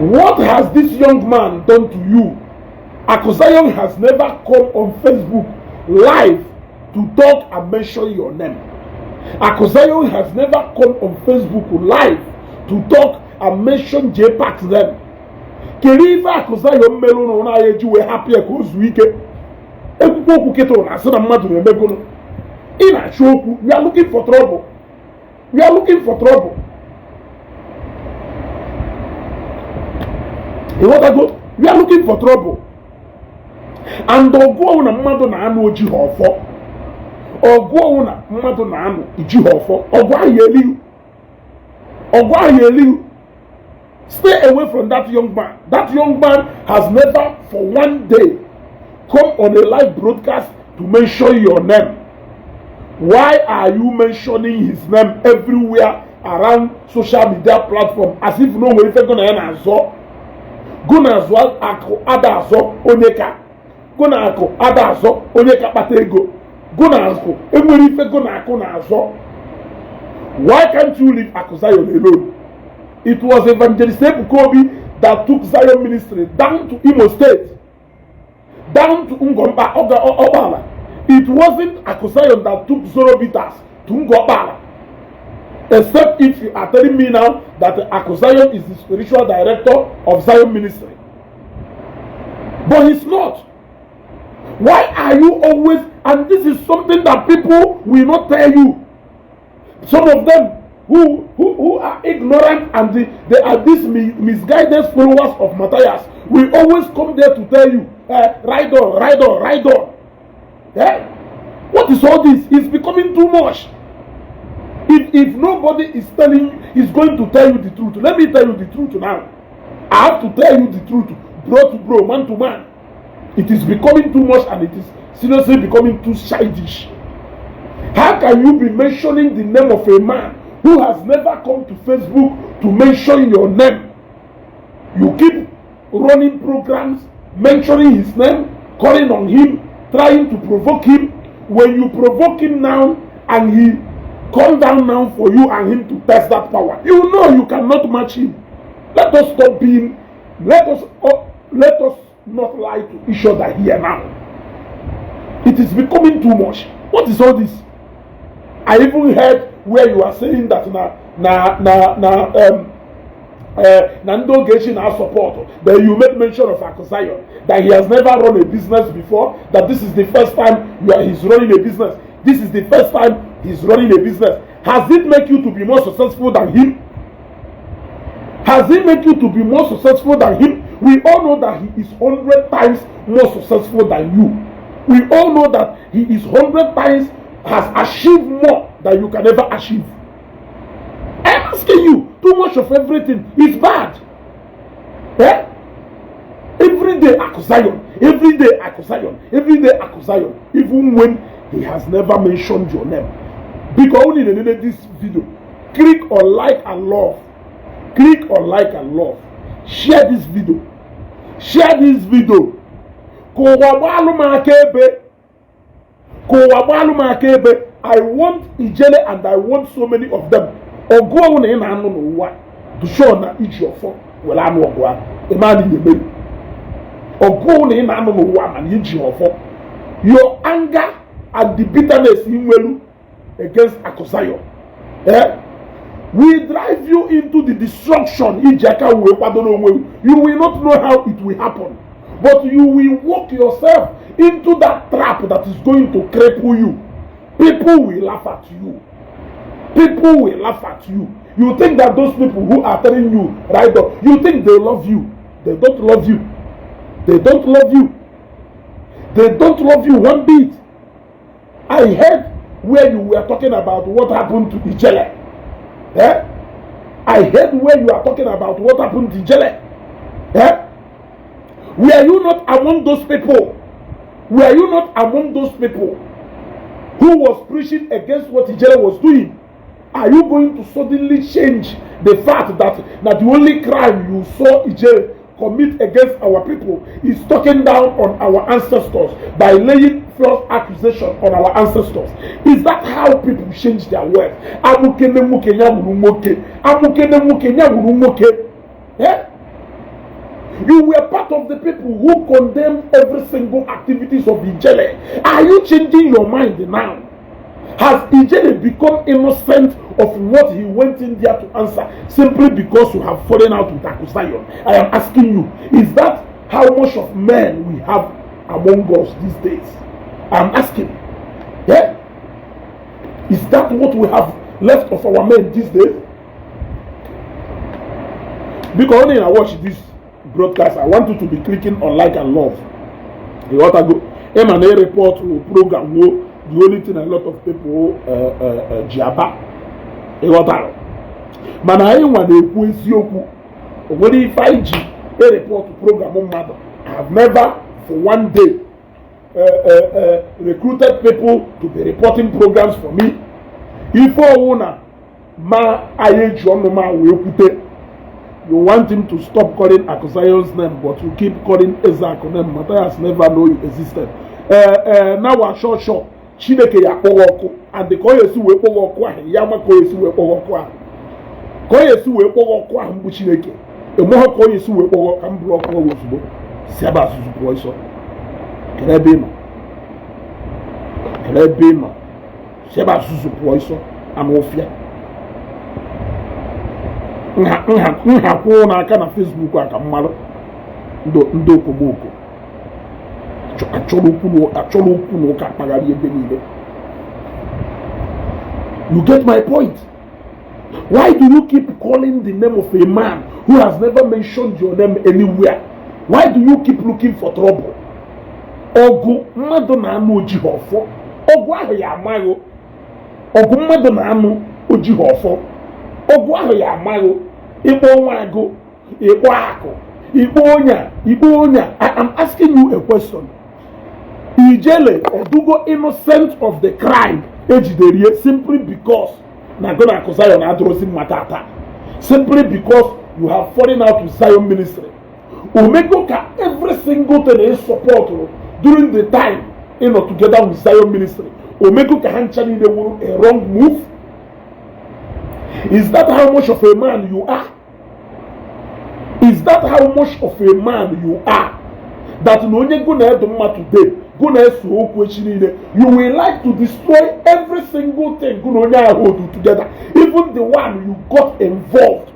What has this young man done to you? Akuzayon has never come on Facebook live to talk and mention your name. Akuzayon has never come on Facebook live to talk and mention JPAC's name. Keriva Akuzayon melono na yeji we happy ekozuike. Ekuko keto na sana mmadụ na-emegono. In a show, we are looking for trouble. We are looking for trouble. You want to go? We are looking for trouble. And ogo na mmadụ na anu oji hofo. Ogo na mmadụ na anu iji hofo. Ogo ayeli. Ogo ayeli. Stay away from that young man. That young man has never for one day come on a live broadcast to mention your name. Why are you mentioning his name everywhere around social media platform as if no way you're gonna answer? Gonna as well ako adazo oneka. Gonna ako adazo oneka patego. Gonna ako emuri fe gonna ako nazo. Why can't you leave Akuzayon alone? It was Evangelist Bukobi that took Zion ministry down to Imo State, down to Ngomba Obala. It wasn't Akuzayon that took Zorobitas to Ngobala. Except if you are telling me now that Akuzayon is the spiritual director of Zion ministry. But he's not. Why are you always, and this is something that people will not tell you. Some of them who are ignorant and they are these misguided followers of Matthias will always come there to tell you, ride on, ride on, ride on. Yeah? What is all this? It's becoming too much. If nobody is going to tell you the truth, let me tell you the truth now. I have to tell you the truth, bro to bro, man to man. It is becoming too much and it is seriously becoming too childish. How can you be mentioning the name of a man who has never come to Facebook to mention your name? You keep running programs, mentioning his name, calling on him, trying to provoke him. When you provoke him now and he come down now for you and him to test that power, you know you cannot match him. Let us stop being, let us not lie to each other here now. It is becoming too much. What is all this? I even heard where you are saying that Nando Geshin has support. Then you made mention of Akuzayon, that he has never run a business before, that this is the first time he's running a business. This is the first time he's running a business. Has it made you to be more successful than him? Has it made you to be more successful than him? We all know that he is 100 times more successful than you. We all know that he is 100 times has achieved more than you can ever achieve. I'm asking you, too much of everything is bad. Eh? Every day Akuzayon, every day Akuzayon, every day Akuzayon, even when he has never mentioned your name. Because only in this video, click on like and love. Click on like and love. Share this video. Share this video. I want Ijele and I want so many of them. To show na each of them will I know what a man in the middle. Or go in and each of them. Your anger and the bitterness in Welu against Akuzayon. We drive you into the destruction. You will not know how it will happen. But you will walk yourself into that trap that is going to cripple you. People will laugh at you. People will laugh at you. You think that those people who are telling you right up, you think they love you. They don't love you. They don't love you. They don't love you one bit. I heard where you were talking about what happened to Ijele. Eh? I heard where you are talking about what happened to Ijele. Eh? Were you not among those people? Were you not among those people who was preaching against what Ijele was doing? Are you going to suddenly change the fact that the only crime you saw Ijele commit against our people is talking down on our ancestors by laying false accusation on our ancestors? Is that how people change their words? You were part of the people who condemned every single activities of Ijele. Are you changing your mind now? Has Ijele become innocent of what he went in there to answer simply because you have fallen out with Akusayon? I am asking you, is that how much of men we have among us these days? I am asking. Yeah? Is that what we have left of our men these days? Because when I watch this broadcast, I want you to be clicking on like and love. You want to go M&A report program. The only thing a lot of people jaba. You want to. Man, I want to Eziokwu. When if I a report program, I have never for one day recruited people to be reporting programs for me. If I wanna ma aye John ma we put. You want him to stop calling Akusayon's name, but you keep calling Eziokwu name. Matthias never know you existed. Now we're short. Chineke ya kpọwọkụ, and the koyesu we kpọwọkụ ahụ, yama koyesu we kpọwọkụ ahụ. Koyesu we kpọwọkụ ahụ mbụ Chineke. Emoha koyesu we kpọwọkụ ka mbụ ọkụ ozugbo. Siaba asusu pụọ iso. Kelebe nọ. Kelebe nọ. Siaba asusu pụọ iso. Amofia. Nha kwuo n'aka na Facebook aka mmadụ ndị okomoko achọrọ okwu n'ụka akpagharị ebe niile. You get my point? Why do you keep calling the name of a man who has never mentioned your name anywhere? Why do you keep looking for trouble? Ọgụ mmadụ na-anụ ojighị ọfọ. Ọgụ ahụ ya amaghị. Ọgụ mmadụ na-anụ ojighị ọfọ. Ọgụ ahụ ya amaghị. Igbo nwa agụ, Igbo akụ, Igbo onya. I am asking you a question. Ijele odugo innocent of the crime ejidere simply because na go na Akusayon na adrosi matata. Simply because you have fallen out with Zion ministry. Omego ka every single thing is support during the time together with Zion ministry. Omego ka hanchani they were a wrong move. Is that how much of a man you are? Is that how much of a man you are? That no onye go na edoma today, go na eso okwu echi niile, you will like to destroy every single thing go na onye hold together, even the one you got involved,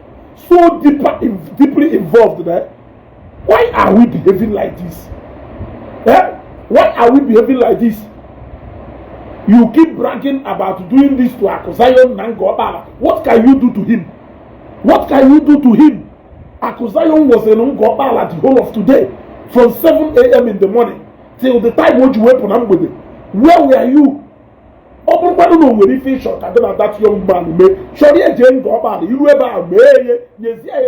so deeply involved there. Why are we behaving like this? Why are we behaving like this? You keep bragging about doing this to Akusayon Nangobala. What can you do to him? What can you do to him? Akusayon was in Ngobala the whole of today, from 7 a.m. in the morning till the time when you went on with it. Where were you? Everybody know when he fish shot and then that young man may surely a Jane Ngobala. You ever may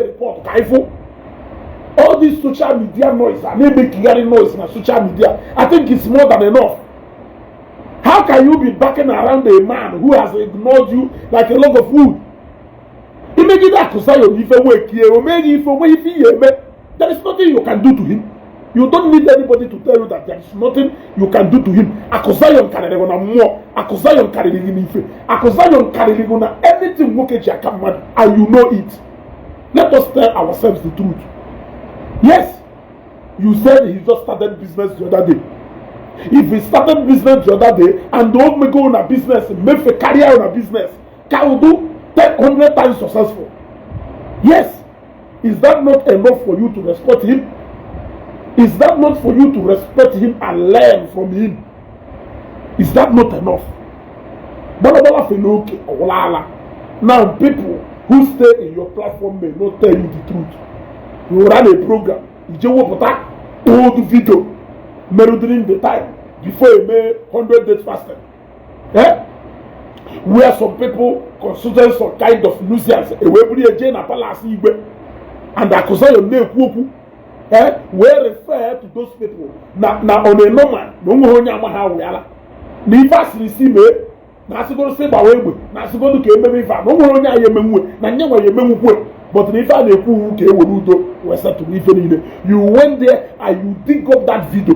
report Kaifo. All this social media noise and they make noise in social media. I think it's more than enough. How can you be backing around a man who has ignored you like a log of wood? Imagine that Akusayon if work here, or maybe if there is nothing you can do to him. You don't need anybody to tell you that there is nothing you can do to him. Akusayon carry on more. Akusayon carry ife. Akusayon carry on anything working mad, and you know it. Let us tell ourselves the truth. Yes, you said he just started business the other day. If he started business the other day and don't make on a business, make a career on a business, can do 100 times successful. Yes. Is that not enough for you to respect him? Is that not for you to respect him and learn from him? Is that not enough? Now people who stay in your platform may not tell you the truth. You run a program, you will put old video during the time before you made 100 days fasting. Where some people consider some kind of nuisance, and the Akusayon name where refer to those people. Now on a normal, no one Nivas receive Nasigo say Bawebu, Nasigo came maybe for no one Nanya, but if I was to you went there and you dig up that video.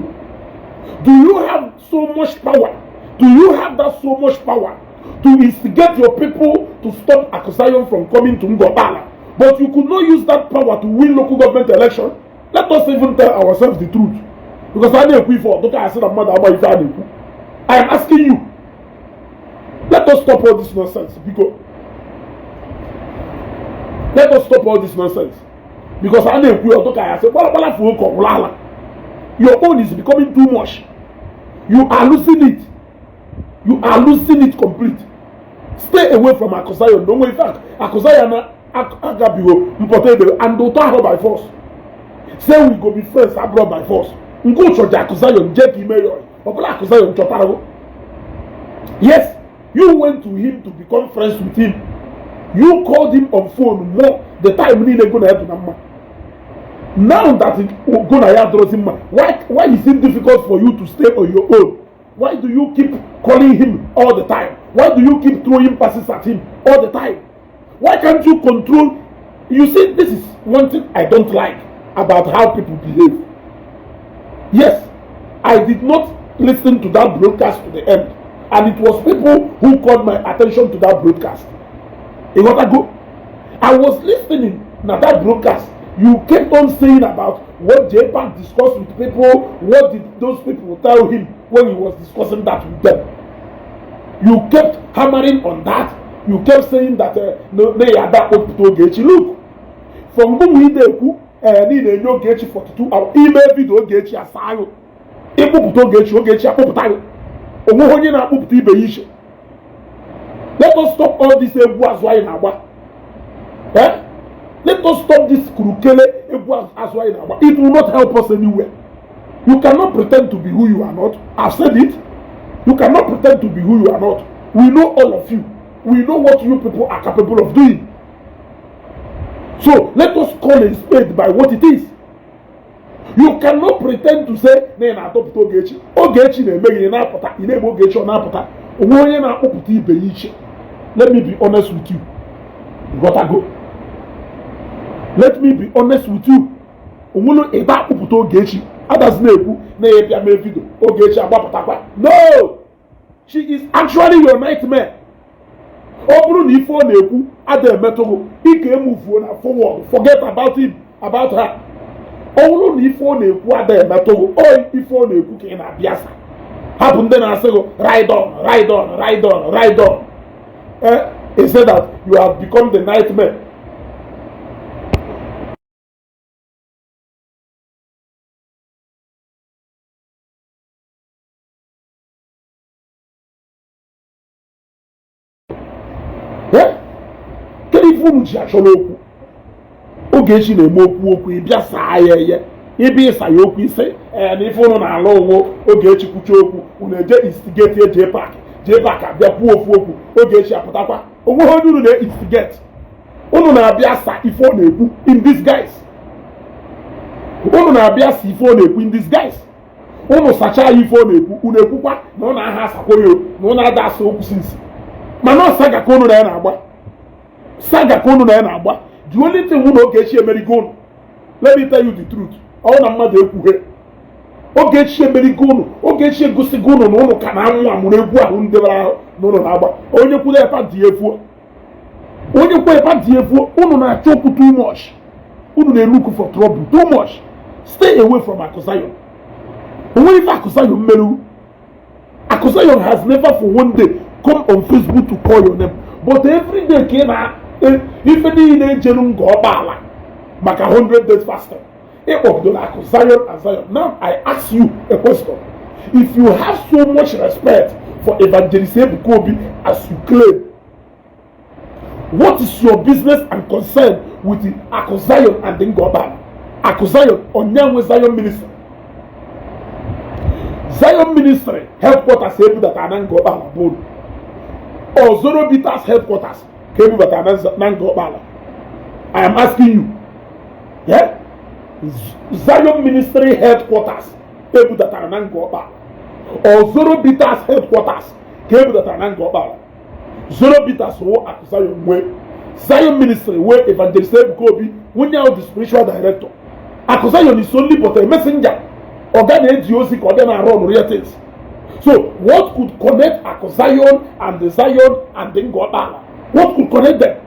Do you have so much power? Do you have that so much power to instigate your people to stop Akusayon from coming to Ngobala? But you could not use that power to win local government election. Let us even tell ourselves the truth. Because I know for don't I said mother I am asking you. Let us stop all this nonsense. Because let us stop all this nonsense. Because I know don't I said your own is becoming too much. You are losing it. You are losing it complete. Stay away from Akusayo. No way, in fact, Akusayo na Agabiwo imported and don't talk by force. Say we go be friends abroad by force. Go to the Akusayo, JP Mayor, or Akusayo Chotaro. Yes, you went to him to become friends with him. You called him on phone more the time we need to go to number. Now that it gonna him, why is it difficult for you to stay on your own? Why do you keep calling him all the time? Why do you keep throwing passes at him all the time? Why can't you control? You see, this is one thing I don't like about how people behave. Yes, I did not listen to that broadcast to the end, and it was people who called my attention to that broadcast. I was listening to that broadcast. You kept on saying about what J-Pack discussed with people. What did those people tell him when he was discussing that with them? You kept hammering on that. You kept saying that they are that Ogechi. Look, from Idume K1Lled 42 hours, email video Ogechi asayo. Ogechi apoputayo. Omohonye na apoputa ibe yishe. Let us stop all this ebu azwa in agba. Let us stop this kurukele ebu azwa in agba. It will not help us anywhere. You cannot pretend to be who you are not. I've said it. You cannot pretend to be who you are not. We know all of you. We know what you people are capable of doing. So let us call a spade by what it is. You cannot pretend to say, "Nena adopt Ogechi." Ogechi na-eme na apụta. Ị na-eme Ogechi ọ na-apụta. Onwe onye na-akpọpụta ibe ya iche. Let me be honest with you. You gotta go. Let me be honest with you. Onwulu ebe akpọpụta Ogechi. Others na-ekwu na-ebịa mee video. Ogechi agbapụtakwa. No! She is actually your nightmare. Ọ bụrụ na ife ọ na-ekwu ada emetụrụ ike emuvuo na forward. Forget about him, about her. Ọ bụrụ na ife ọ na-ekwu ada emetụrụ ife ọ na-ekwu ka ị na-abịa sa. Hapụ ndị na-asị ride on, ride on, ride on, ride on. He said that you have become the nightmare. Kedu ife unu ji achọrọ okwu? Ogechi na-eme okwu ịbịa saa ya eye. Ibe ịsa ya okwu ise na ife unu na-alụ onwe Ogechi kwucha okwu unu eje instigate J-Pack abịa kwuo ofu okwu Ogechi apụtakwa onwe ha unu na-instigate unu na-abịa sa ife ọ na-ekwu in disguise. Unu na-abịa sa ife ọ na-ekwu in disguise. Unu sachaa ya ife ọ na-ekwu unu ekwukwa na unu aha asakwa ya na unu ada asa okwu sinsi. Mana saga ka unu na ya na-agba. Saga ka unu na ya na-agba. The only thing unu Ogechi emerigo unu. Let me tell you the truth. Ọ na mmadụ ekwughe. Ogechi emerigo unu. Ogechi egosigo unu na unu ka na-amụ amụrụ egwu ahụ ndebere ahụ na unu na-agba. Onye kwuru epa dị efuo. Onye kwuru epa dị efuo. Unu na-achọ okwu too much. Unu na-look for trouble too much. Stay away from Akusayo. Onwe ife Akusayo mmeru. Akusayo has never for one day come on Facebook to call your name. But every day ka na ife niile ejenu nga ọgbaala maka 100 days fasting. Ịkpọbidola Akusayo and Zion. Now I ask you a question. If you have so much respect for Evangelist Ebuka as you claim, what is your business and concern with the Akusayo and the Ngobala? Akusayo Onyanwe Zion Ministry. Zion Ministry headquarters able that are Ngobala board. Or Zoro Bitas headquarters came that are Ngobala. I am asking you. Yeah? Zion Ministry headquarters able that are Ngobala. Or Zoro Bitas headquarters came that are Ngobala. Zoro Bitas who Akusayo way. Zion Ministry where Evangelist Ebuka when you are the spiritual director. Akusayo is only but a messenger. Organ AGOC or then run real things. So what could connect Akusayo and the Zion and the Ngobala? What could connect them?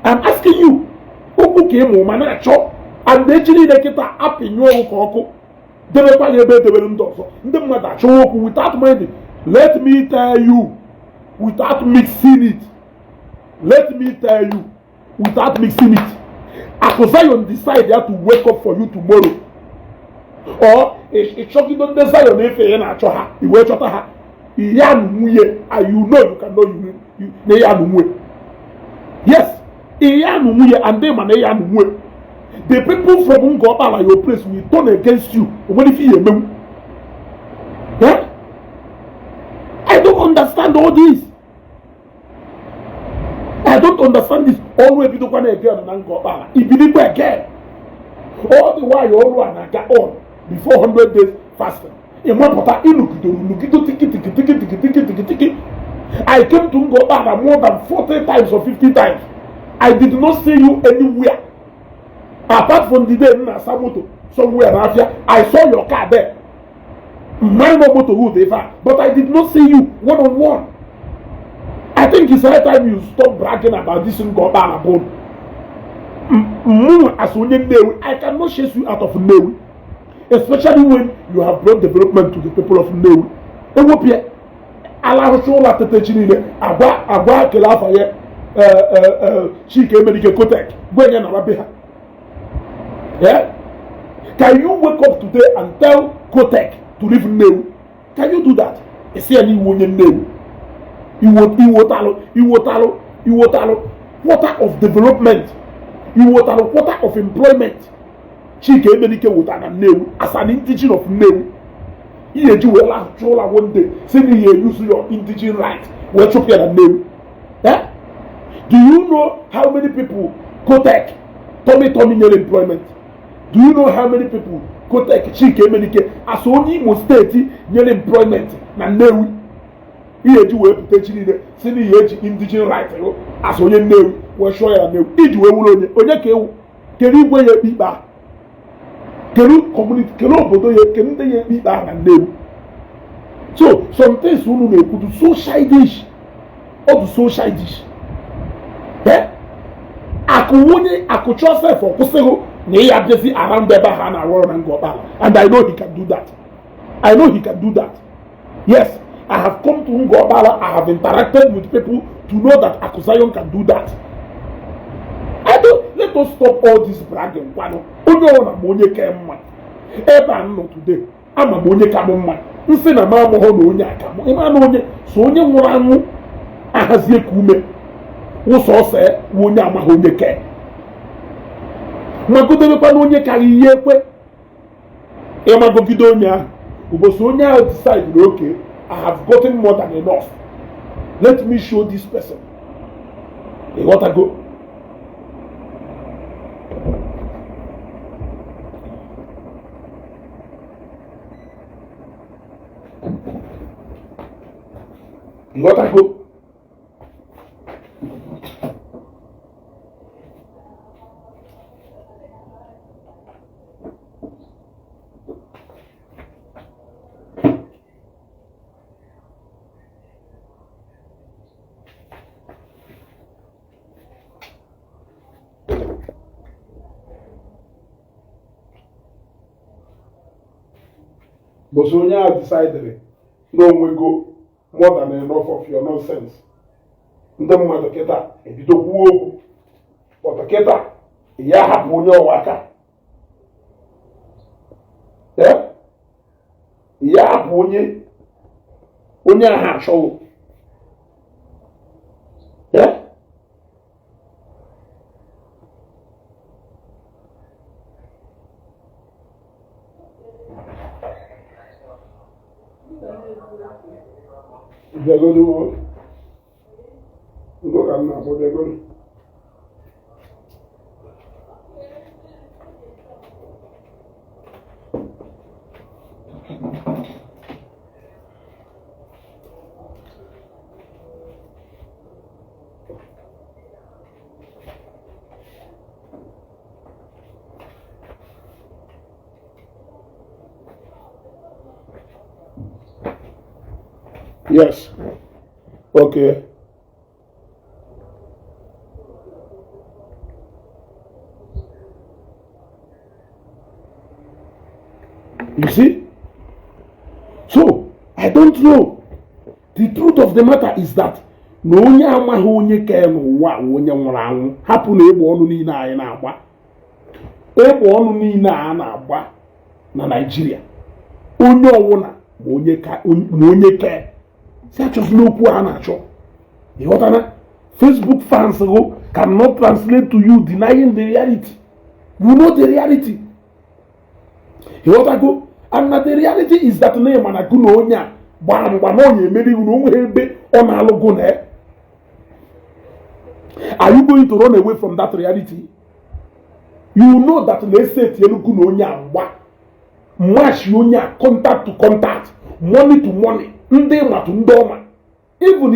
I'm asking you. Oku came Manacho. and echi niile kịta apịnyụ ọgwụ ka ọkụ debekwa ya ebe edebere ndị ọzọ ndị mmadụ achọwa okwu without minding. Let me tell you, without mixing it, let me tell you, without mixing it, Zion decide they have to wake up for you tomorrow, or a shocking don't desire if you na achọ ha iwe chọta ha iya numuye, and you know you can know you na iya numuye. Yes, iya numuye, and they man iya numuye. The people from Ngobala, your place, will turn against you. What if you remember? Yeah? I don't understand all this. I don't understand this. Always be the one again and Ngobala. If you believe again, all the while you all run and get on before 100 days fasting. In one pota, tiki. I came to Ngobala more than 40 times or 50 times. I did not see you anywhere. Apart from the day in Samoto, somewhere in Africa, I saw your car there. My motor who they found, but I did not see you one on one. I think it's high time you stop bragging about this in Ngobala bone. I cannot chase you out of Newi, especially when you have brought development to the people of Newi. Ewopie, Allah shola tetechini agwa kelafa ye chike medike kotek gwenye na wabeha. Yeah? Can you wake up today and tell Kotek to leave Newi? Can you do that? You see any woman Newi? You water of development. You water of employment. Chike Emenike water and Newi as an indigenous of Newi. You will chola one day. Say you use your indigenous right. We're chopping and Newi. Yeah? Do you know how many people Kotek Tommy near employment? Do you know how many people go take Chike Emenike as only Imo State near employment na Newi? Here you will put the senior indigenous right as only Newi. We're sure you know. Idume K1Lled. Can you wear your people? Can you community? Can you put your can you people na Newi? So some things we know could so childish or so childish. Eh? Aku trust for Kusego. Around the and I know he can do that. I know he can do that. Yes, I have come to Ngobala, I have interacted with people to know that Zion can do that. Let us stop all this bragging. Onye ona monye kemma. Eba no today. Ama monye kamma. Nse na ma mo ho no onye akamo. Ima no onye so onye nwuru anu ahazie kume. Wo so se wo onye ama ho onye ke. Magodo kwa onye kari ihe ekwe e magogido onye uboso onye ahụ decide okay, I have gotten more than enough, let me show this person. You want to go? You want to go? But so you have decided no we go more than enough of your nonsense. Ndem mwa doketa ebido kuoku. But doketa ya hapu onye waka. Yeah? Ya hapu onye ha show. Yeah? They're going to look at now what they're going to. Yes. Okay. You see? So, I don't know. The truth of the matter is that na onye amaghị onye ka n'ụwa onye nwụrụ anwụ hapụ na egbe ọnụ niile anyị na-agba. Egbe ọnụ niile a na-agba na Nigeria. Onye ọwụna ma onye ka si achọzi n'okwu a na-achọ. Ịghọtana? Facebook fans who cannot translate to you denying the reality. You know the reality. Ịghọtago? And the reality is that na ịma gụ na onye a gbara mgba na onye emeri na onwe ebe ọ na-alụgụ na. Are you going to run away from that reality? You know that let's say Tieluku no nya mgba. Match onye a contact to contact, money to money, ndị ma to ndị ọma. Even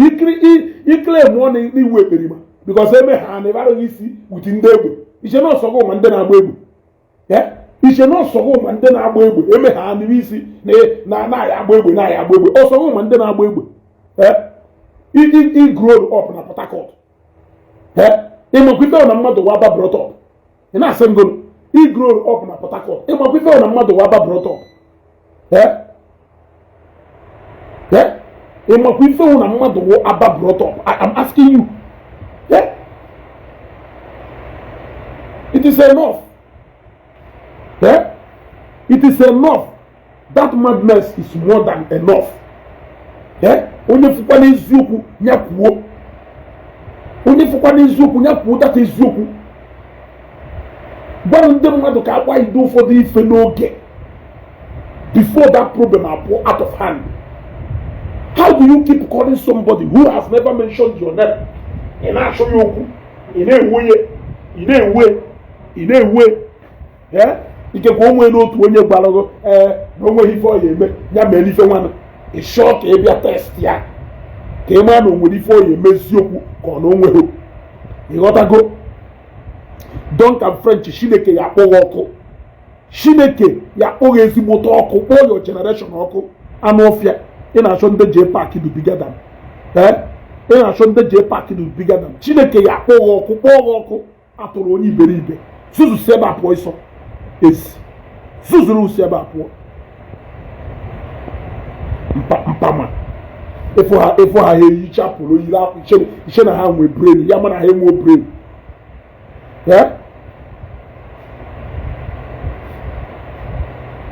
he claim money n'iwu ekperima because eme ha never isi with ndị egbe. Iche na ọsọgọ ma ndị na-agba egbe. Iche na ọsọgọ ma ndị na-agba egbe eme ha n'iwu isi na ya agba egbe na ya agba egbe. Ọsọgọ ma ndị na-agba egbe. He grow up na Port Harcourt. Ịmakwife na mmadụ waba brought up. Ị na-asị ngolo. He grow up na Port Harcourt. Ịmakwife na mmadụ waba brought up. Ịmakwife na mmadụ waba brought up. I am asking you. It is enough. It is enough. That madness is more than enough. Onye fukwa na eziokwu nyakwuo. Onye fukwa na eziokwu nyakwuo data eziokwu. Gwa ndị mmadụ ka agba ido ụfọdụ ife n'oge before that problem appear out of hand. How do you keep calling somebody who has never mentioned your name? Ị na-achọ ya okwu, ị na-ewe. Ikekwe onwe n'otu onye gbarago na onweghị ife ọ ya eme ya mere ife nwanne. Ị chọọ ka ị bịa test ya ka ị mara na o nwere ife ọ ya eme eziokwu ka ọ na onweghị. Ịghọtago? Duncan French Chineke ya akpọghị ọkụ. Chineke ya akpọghị ezigbote ọkụ kpọọ your generation ọkụ. Anụ ọfịa ị na-achọ ndị J Park dị bigger than. Ị na-achọ ndị J Park dị bigger than. Chineke ya akpọghị ọkụ kpọọ ọkụ atụrụ onye iberibe. Zuzu si ebe apụọ ịsọ. Esi. Zuzuru si ebe apụọ. Mpama. Efo ha eyicha pụrụ yiri akwụ iche na ha nwe brain ya mana ha enwe brain.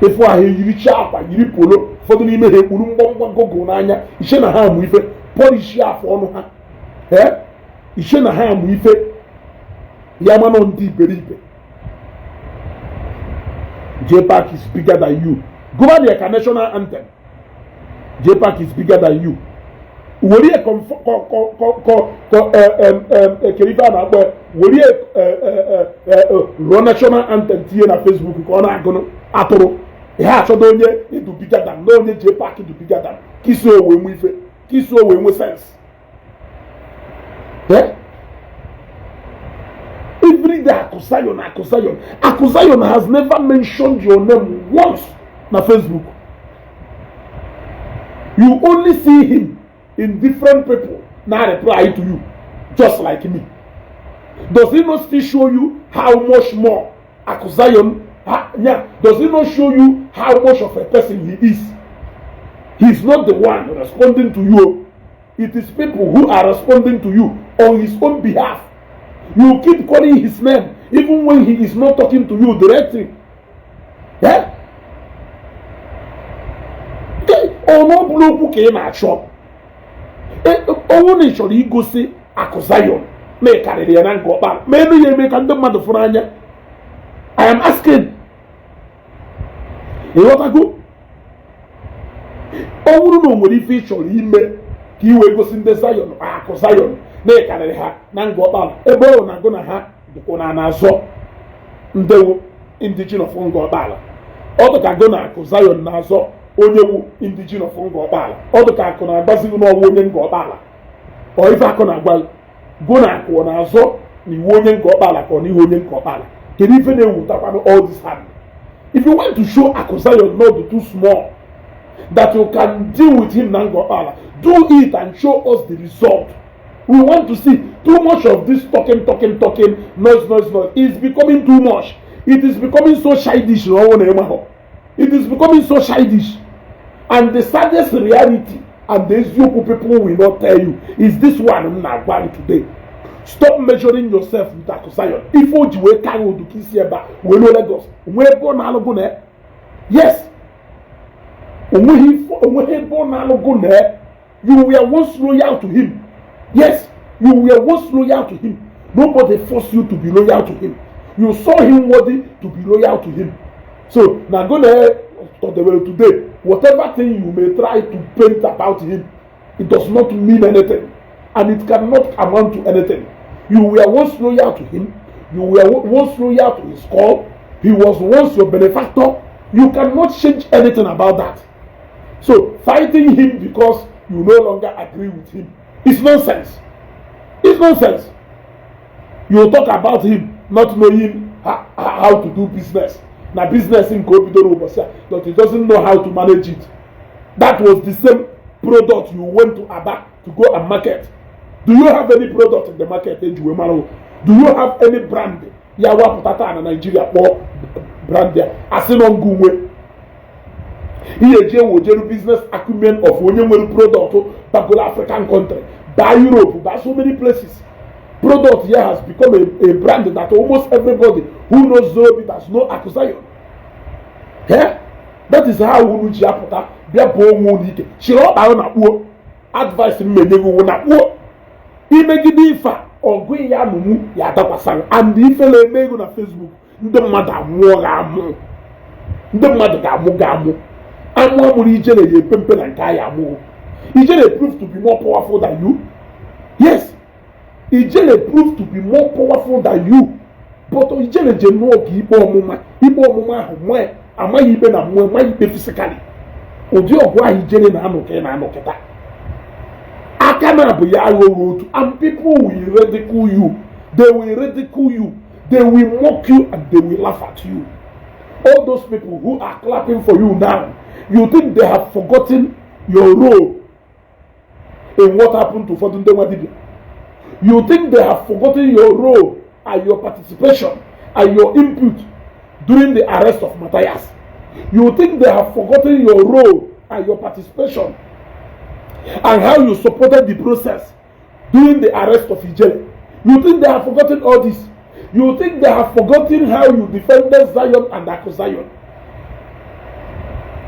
Efo ahụ yiricha akwa yiri polo ụfọdụ n'ime ha ekpuru mgbọmgbọ gogo n'anya iche na ha amụ ife polishi afọ ọnụ ha. Iche na ha amụ ife ya mana ndị iberibe. J Park is bigger than you. Governor ka national anthem. J Park is bigger than you. Wòrí ẹ̀ kerifa na agba wòrí ẹ̀ rọ national anthem tiye na Facebook ka ọ na-agụnụ atụrụ ihe achọdo onye ịdụ bigger than na onye J Park ịdụ bigger than kisi owe nwe ife kisi owe nwe sense. Every day Akusayon has never mentioned your name once na Facebook. You only see him in different people now reply to you just like me. Does he not still show you how much more Akusayon? Does he not show you how much of a person he is? He's not the one responding to you. It is people who are responding to you on his own behalf. You keep calling his name even when he is not talking to you directly. Ono bulu ka ị na-achọ. Onwu na ịchọrọ igosi Akusayon na karịrị ya na nke ọkpara ma enu ya eme ka ndị mmadụ fụrụ anya. I am asking. Ịghọtago? Ọ bụrụ na o nwere ife ị chọrọ ime ka i wee gosi ndị Zion Akusayon na karịrị ha na nke ọkpara ebe ọ na-agụ na ha dịkwa na azọ ndị indigenous of nke ọkpara. Ọ dị ka agụ na Akusayon na-azọ onye wu indigenous of nke ọkpala. Ọ dị ka akụ na-agbazighị n'ọnwa onye nke ọkpala. Ọ ife akụ na-agba go na akụ na-azọ na iwu onye nke ọkpala ka ọ n'ihu onye nke ọkpala. Kedu ife na-ewutakwanụ all this hand? If you want to show Akusayon not be too small that you can deal with him na nke ọkpala, do it and show us the result. We want to see. Too much of this talking, noise. It's becoming too much. It is becoming so childish. It is becoming so childish. And the saddest reality, and the Eziokwu people will not tell you, is this one I'm not going today. Stop measuring yourself with Akusayon. If you wake up to kiss your back, we know Lagos. Where born Alogune? Yes. Where born Alogune? You were once loyal to him. Yes, you were once loyal to him. Nobody forced you to be loyal to him. You saw him worthy to be loyal to him. So now go there today. Whatever thing you may try to paint about him, it does not mean anything, and it cannot amount to anything. You were once loyal to him. You were once loyal to his call. He was once your benefactor. You cannot change anything about that. So fighting him because you no longer agree with him is nonsense. It's nonsense. You talk about him not knowing how to do business. Now business in COVID, but he doesn't know how to manage it. That was the same product you went to Aba to go and market. Do you have any product in the market? Do you have any brand? Yawa Putata in Nigeria or brand there? Asinon Gumwe. He will general business acumen of one product to Bagola African country, by Europe, by so many places. Product here has become a brand that almost everybody who knows Zobi has no Akusayon. Yeah? That is how we will Japota be a bone. She wrote down advice me never Imegidifa or Gwe Yamu Yadapasang and the fellow Mego on Facebook. The mother Mogamu. The mother Gamu. And one will Ijele Pempen and Kayamu. Ijele proved to be more powerful than you. Yes. Ijele proved to be more powerful than you. But Ijele Jeno Ibo Muma, am I even a more physically? Odio why Ijele Nanoketa. And people will ridicule you. They will ridicule you. They will mock you and they will laugh at you. All those people who are clapping for you now, you think they have forgotten your role in what happened to Fodunde Wadidi. You think they have forgotten your role and your participation and your input during the arrest of Matthias. You think they have forgotten your role and your participation and how you supported the process during the arrest of Ijele. You think they have forgotten all this. You think they have forgotten how you defended Zion and Akusayon.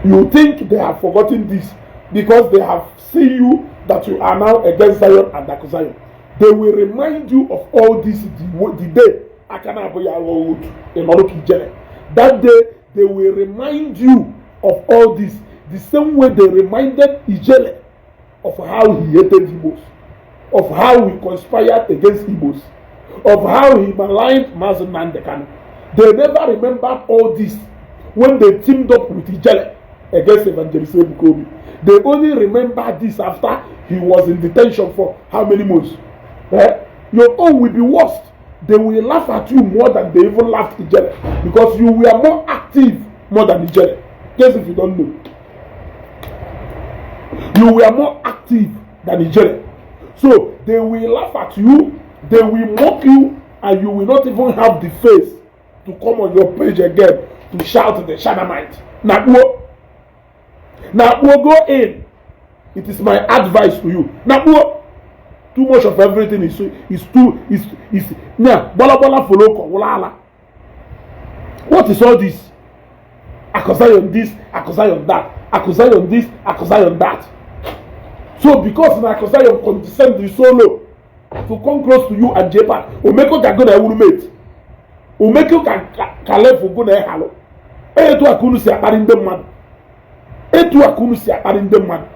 You think they have forgotten this because they have seen you that you are now against Zion and Akusayon. They will remind you of all this the day Akanaboya wrote in order to Ijele. That day they will remind you of all this the same way they reminded Ijele of how he hated Igbos, of how he conspired against Igbos, of how he maligned Mazen Nandekano. They never remembered all this when they teamed up with Ijele against Evangelist Ebukobi. They only remember this after he was in detention for how many months? Your own will be worse. They will laugh at you more than they even laughed at Ijele because you were more active more than Ijele. Guess if you don't know. You were more active than Ijele. So they will laugh at you, they will mock you, and you will not even have the face to come on your page again to shout the Shanamite. Now we'll go in. It is my advice to you. Now too much of everything is now bola follow wala. What is all this? Akusayon this, Akusayon that, Akusayon this, Akusayon that. So because Akusayon condescend the solo to come close to you and Jepa, Omeko can go there mate. Omeko can live for good hello. Etu akunu si akparin dem man. Etu akunu si akparin dem man.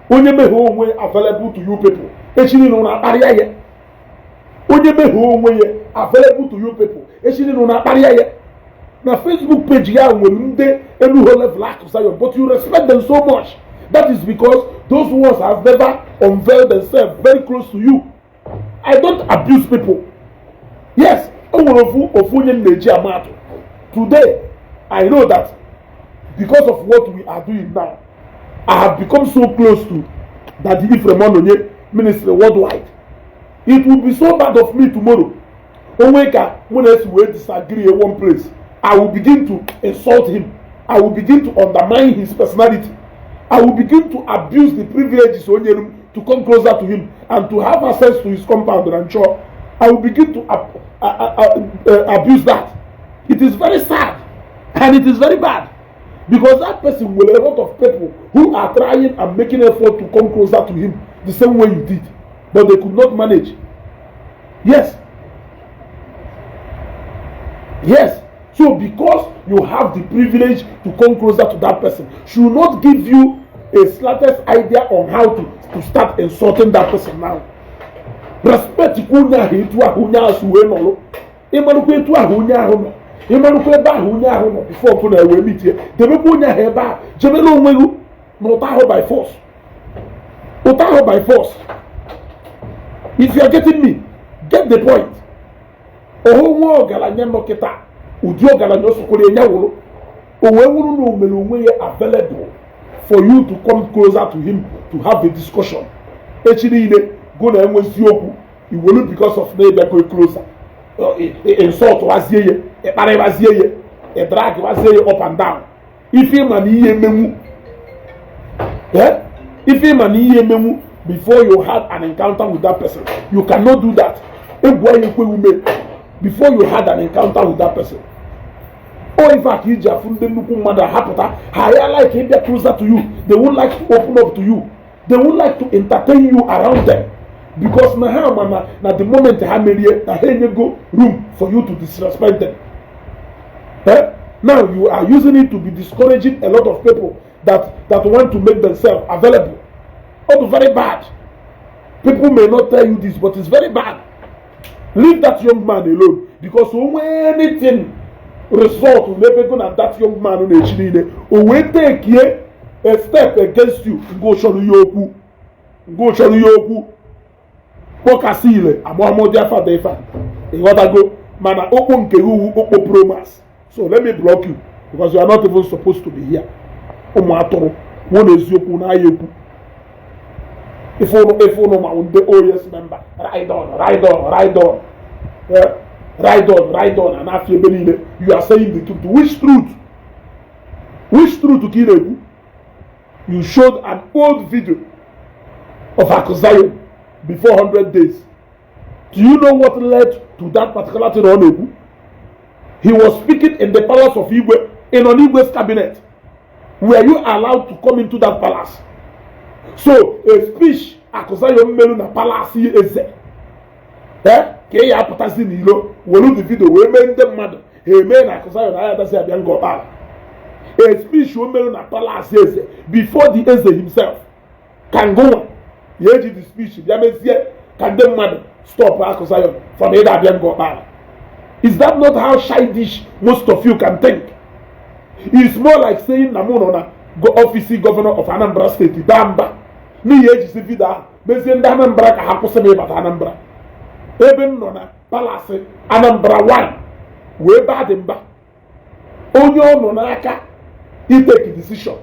Onye me ho onwe available to you people. Echini no na akpari aye. Onye me ho onwe available to you people. Echini no na akpari aye. Na Facebook page ya nde enu ho level Akusayon, but you respect them so much. That is because those ones have never unveiled themselves very close to you. I don't abuse people. Yes, today I know that because of what we are doing now, I have become so close to Daddy Ifremononye ministry worldwide. It will be so bad of me tomorrow. When else will disagree in one place, I will begin to insult him. I will begin to undermine his personality. I will begin to abuse the privileges to come closer to him and to have access to his compound and sure. I will begin to abuse that. It is very sad and it is very bad because that person will a lot of people who are trying and making effort to come closer to him the same way you did, but they could not manage. Yes. Yes. So because you have the privilege to come closer to that person, should not give you a slightest idea on how to start insulting that person now. Respect kunya hitu ahunya suwe nolo. Imanuku etu ahunya ahuno. Imanuku eba ahunya ahuno before kuna ewe meet. Debe kunya heba. Jemelo umegu. No taho by force. Otaho by force. If you are getting me, get the point. Oho wo galanya no kita. Udio galanya sokole nya wolo. Owe wulu no umelu umwe available for you to come closer to him to have a discussion. Actually, go na Eziokwu, you will because of neighbor go closer. Insult was here, a pare was here, a drag was here up and down. If him and he memu, if him and he memu before you had an encounter with that person, you cannot do that. Before you had an encounter with that person. Or in fact, you just found them mother hapata. Higher like if they're closer to you, they won't like to open up to you. They won't like to entertain you around them. Because now the moment they have go room for you to disrespect them. Now you are using it to be discouraging a lot of people that want to make themselves available. Oh, very bad. People may not tell you this, but it's very bad. Leave that young man alone. Because when anything result will never go at that young man on a or when take a step against you, go show you. Go show you. Pokasile, Amodia Fadefa. You gotta go, man, open Keru, open promise. So let me block you because you are not even supposed to be here. Omato, one Eziokwu na Yoku. If you know the OS member, ride on. Ride on, and after you are saying the truth. Which truth? Which truth to kill you? You showed an old video of Akuzayo before 100 days. Do you know what led to that particular thing on Ebu? He was speaking in the palace of Igbo, in an Igbo's cabinet. Were you allowed to come into that palace? So, a speech, Akuzayo Melu na palace is there. Ke ya putazi nilo, welu the video, we made them mad. He made Akuzayo na ya dasi abiango bala. A speech we made na palace is there. Before the Eze himself can go on. He did the speech, can them mad stop Akuzayo from Eda abiango bala. Is that not how childish most of you can think? It's more like saying Namunona go office governor of Anambra State, Damba. Ni yeji si vida, mezi Anambra ka hakuseme bata Anambra. Even nona palace Anambra 1 we bad mba. Onye nona aka he take a decision.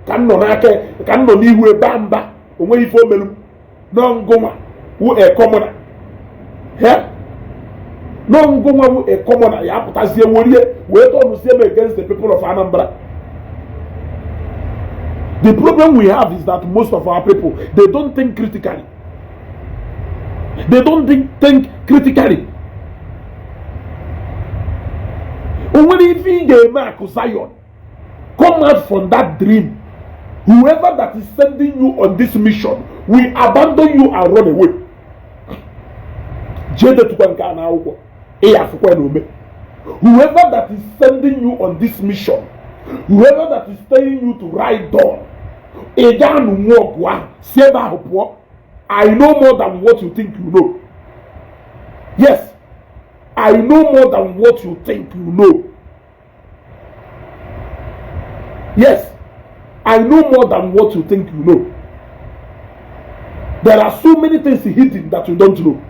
Kan nona aka kan no ni we bamba onwe ifo melu. No ngoma wo e commoner. No ngoma wo e commoner ya putazie worie we turn same against the people of Anambra. The problem we have is that most of our people, they don't think critically. They don't think critically. When you think a man Zion, come out from that dream. Whoever that is sending you on this mission will abandon you and run away. Whoever that is sending you on this mission, whoever that is telling you to ride on, I know more than what you think you know. Yes, I know more than what you think you know. Yes, I know more than what you think you know. There are so many things hidden that you don't know.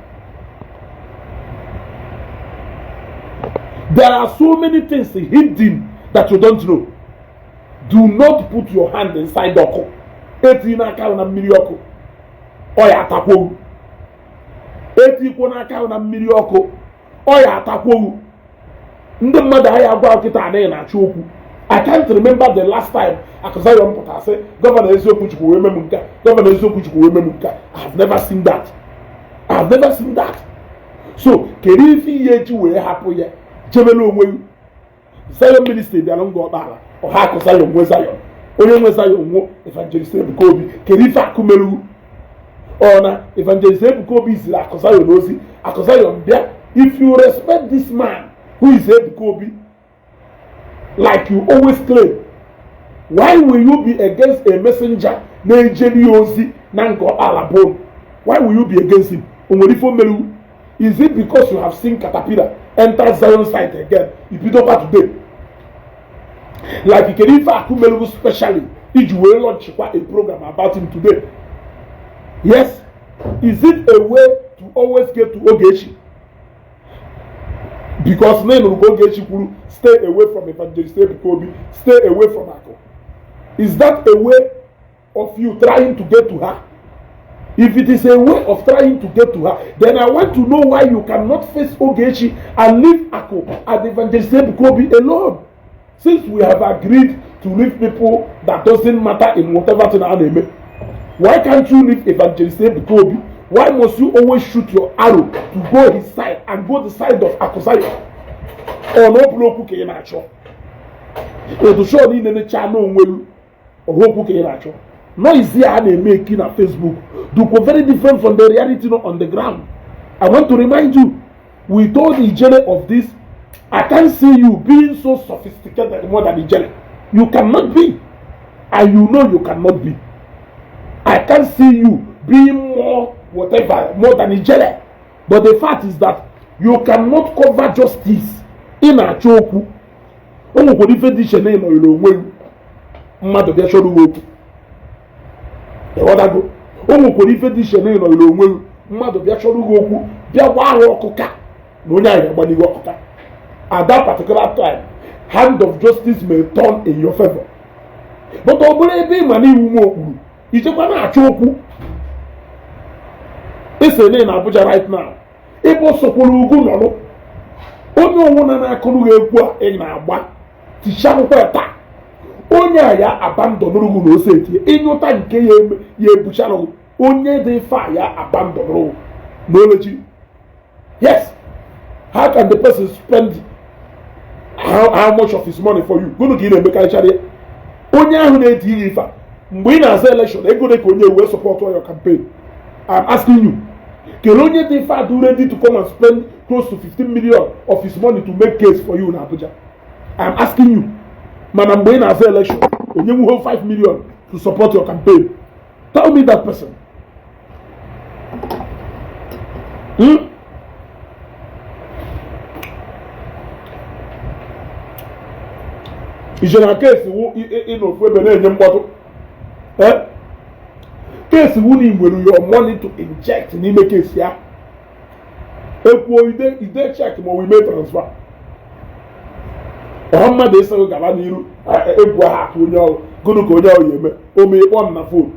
There are so many things hidden that you don't know. Do not put your hand inside the oko. Etina kauna milioko. Oya atakwo. Eti kwona kauna milioko. Oya atakwo. Ndị mmadụ ahịa agwa kita anaghị na-achọ okwu. I can't remember the last time Akụzayọm pụtara sị Gọvanọ Eziokwu chukwu wee memu nke Gọvanọ Eziokwu chukwu wee memu nke. I have never seen that. I have never seen that. So kedu ife ihe eji wee hapụ ya jebele onwe Zion ministry bịara ngwa ọkpala ọha Akụzayọm nwe Zion onye nwe Zion nwo Evangelist Ebuka Obi kedu ife akụmeru ọ na Evangelist Ebuka Obi ziri Akụzayọm ozi Akụzayọm bịa if you respect this man who is Ebuka Obi like you always claim, why will you be against a messenger na-ejeli ozi na ngọ alabon? Why will you be against him? Is it because you have seen Caterpillar enter Zion site again? If you don't have today, like you can even Akumelu specially, if you will launch a program about him today. Yes, is it a way to always get to Ogechi? Because Ogechi will stay away from Evangelist Ebuka Obi, stay away from Ako. Is that a way of you trying to get to her? If it is a way of trying to get to her, then I want to know why you cannot face Ogechi and leave Ako and Evangelist Ebuka Obi alone. Since we have agreed to leave people that doesn't matter in whatever thing I name, why can't you leave Evangelist Ebuka Obi? Why must you always shoot your arrow to go his side and go the side of Akụzayọm? Or no bloku ke na cho. E to show ni ne channel onwelu. Or hope ke na cho. No easy a na make na Facebook. Do very different from the reality on the ground. I want to remind you, we told Ijele of this. I can't see you being so sophisticated more than Ijele. You cannot be. And you know you cannot be. I can't see you being more whatever, more than Ijele. But the fact is that you cannot cover justice in a choku. Omo ko di fedition na ino ilo onwe mmadu bia shoru woku. E wada go. Omo ko di fedition na ino ilo onwe mmadu bia shoru woku bia wa ro okuka na onye ayi gbani okuka. At that particular time, hand of justice may turn in your favor. But obere ebe mani umo okuru. Ijekwa na achoku. It's a name Abuja right now. Ebo sokolo ugu nolo. Onye onwuna na akulu egwu a e na agba. Tisharu kweta. Onye ya abandon rugu no seti. Inyota nke ye ebuchalo. Onye de fa ya abandon rugu. Knowledge. Yes. How can the person spend how much of his money for you? Gunu ki na emeka chari. Onye ahu na eti ifa. Mgbe na say election, ego de ko onye we support your campaign. I'm asking you, Kelonye Defa do ready to come and spend close to 15 million of his money to make case for you in Abuja? I'm asking you, Madam Bena has election, and you will have 5 million to support your campaign. Tell me that person. Is your case in of case wuni nwere your money to inject n'ime case ya ekwuo ide check ma we may transfer mmadụ ịsịrị gaba n'iru egwu ha atụ onye ọrụ gụnụ ka onye ọrụ ya eme o mee kpọọ na fon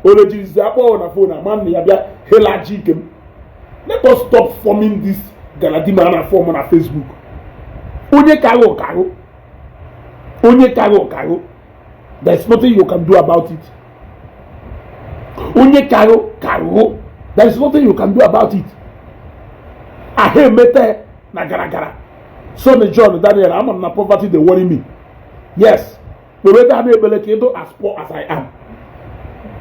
onye jirizi akpọọ na fon ama nna ya bịa helaji ike m. Let us stop forming this galadima na form na Facebook. Onye kago there is nothing you can do about it. Onye karo, there is nothing you can do about it. Ahe mete na gara. Son John Daniel, I'm on poverty, they worry me. Yes. Bebe da ebelekedo as poor as I am.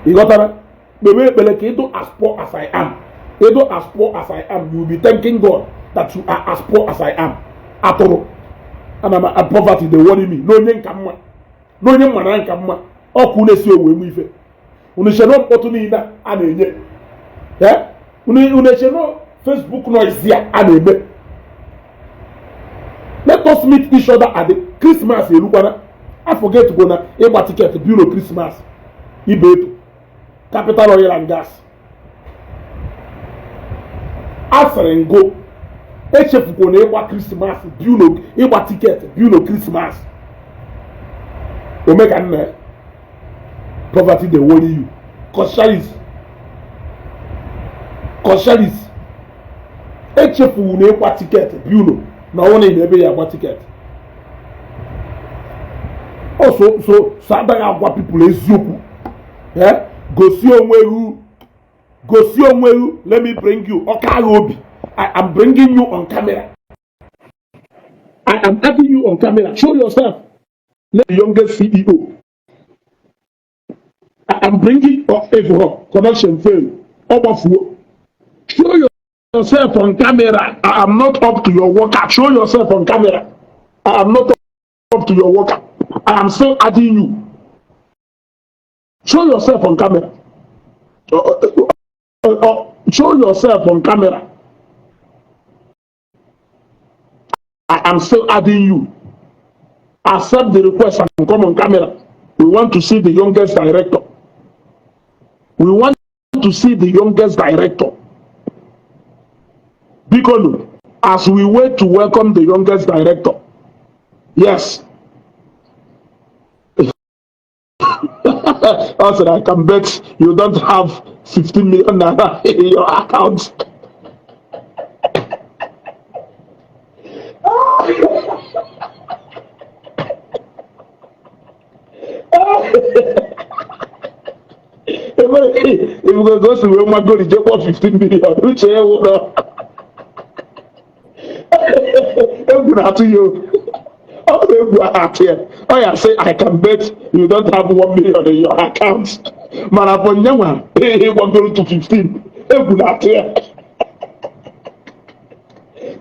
You got that? Bebe ebelekedo as poor as I am. Edo as poor as I am, you will be thanking God that you are as poor as I am. Atoro. And I'm at poverty, they worry me. No nyen kamma. No nyen manan kamma. Oku nesi owe mu ife. Unesheno mkpotu ni ina anenye. Yeah? Unesheno Facebook noise ya aneme. Let us meet each other at the Christmas. I forget to go na eba ticket bureau Christmas. Ibeto. Capital Oil and Gas. After and go. Echefu go na eba Christmas bureau eba ticket bureau Christmas. Omega nne. Poverty they worry you. Conscience. Echefu na eba ticket bureau. Na one in ebe ya eba ticket. so adịghị agwa people eziokwu. Gosi onwe you, let me bring you. I am bringing you on camera. I am having you on camera. Show yourself. Let the youngest CEO. I am bringing connection fail. Show yourself on camera. I am not up to your workout. Show yourself on camera. I am not up to your workout. I am still adding you. Show yourself on camera. Show yourself on camera. I am still adding you. Accept the request and come on camera. We want to see the youngest director. We want to see the youngest director. Because as we wait to welcome the youngest director, yes. I said, I can bet you don't have 15 million naira in your account. If you go to where my God is just 15 million, which I will to you. Oh, yeah, say I can bet you don't have 1 million in your account. Man, upon young one, he won't go to 15.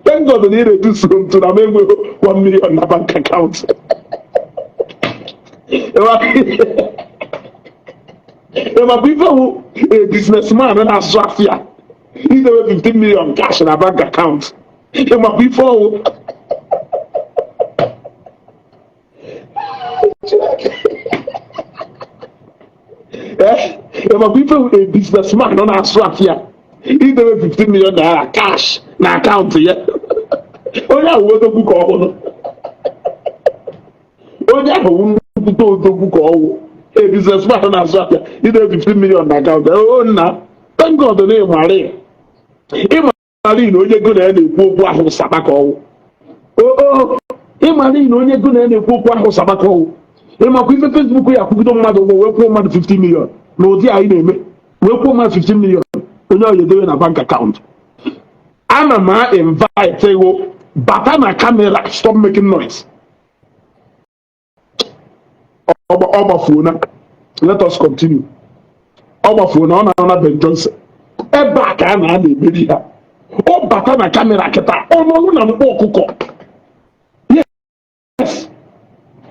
Thank God they need to do something to the 1 million in the bank account. My people, a businessman and a swafia, he's over 15 million cash in a bank account. My people, my people, a businessman on a swafia, he's over 15 million cash in an account here. Oh, yeah, what the book oh, yeah, book a businessman on a swafia, he's over 15 million account. Oh, no, thank God the name Maria. Marine onye go na na-ekwu okwu ahụ sabaka ọwụ. Marine onye go na na-ekwu okwu ahụ sabaka ọwụ. Makwa ife Facebook ya kwugido mmadụ ụgwọ wee kwụọ mmadụ 15 million na ụdị anyị na-eme wee kwụọ mmadụ 15 million onye ọya edewe na bank account. Ana m invite ego bata na camera, stop making noise. Ọgbafuona, let us continue. Ọgbafuona ọ na-ana Ben Johnson ebe a ka a na-emeri ha. Ọ bata na kamera kịta ọnụọrụ na mkpọ ọkụkọ. Yes.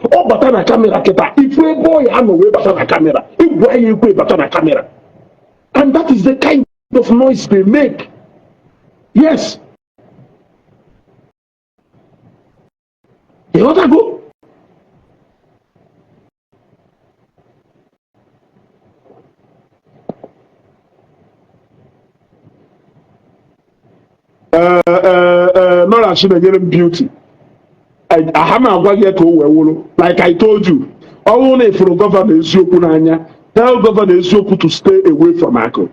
Ọ bata na kamera kịta ifu ebe ọ ya anọ wee bata na kamera igwe anyị ekwe bata na kamera. And that is the kind of noise they make. Yes. You want to go? Nora should get beauty. I have a yet to like I told you. Only for Governor Eziokwu n'anya, tell Governor Eziokwu to stay away from Akko.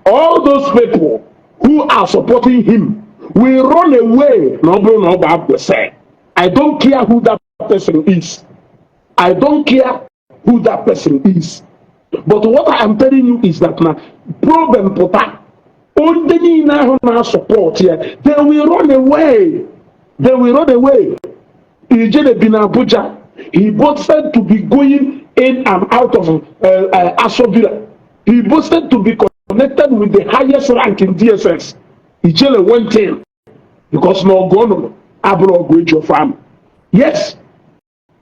All those people who are supporting him will run away. No, say. I don't care who that person is. I don't care who that person is. But what I am telling you is that now problem pota. Only now support here. They will run away. They will run away. Ijele bin Abuja. He boasted to be going in and out of Asobila. He boasted to be connected with the highest rank in DSS. Ijele went in because no gono abro go your farm. Yes,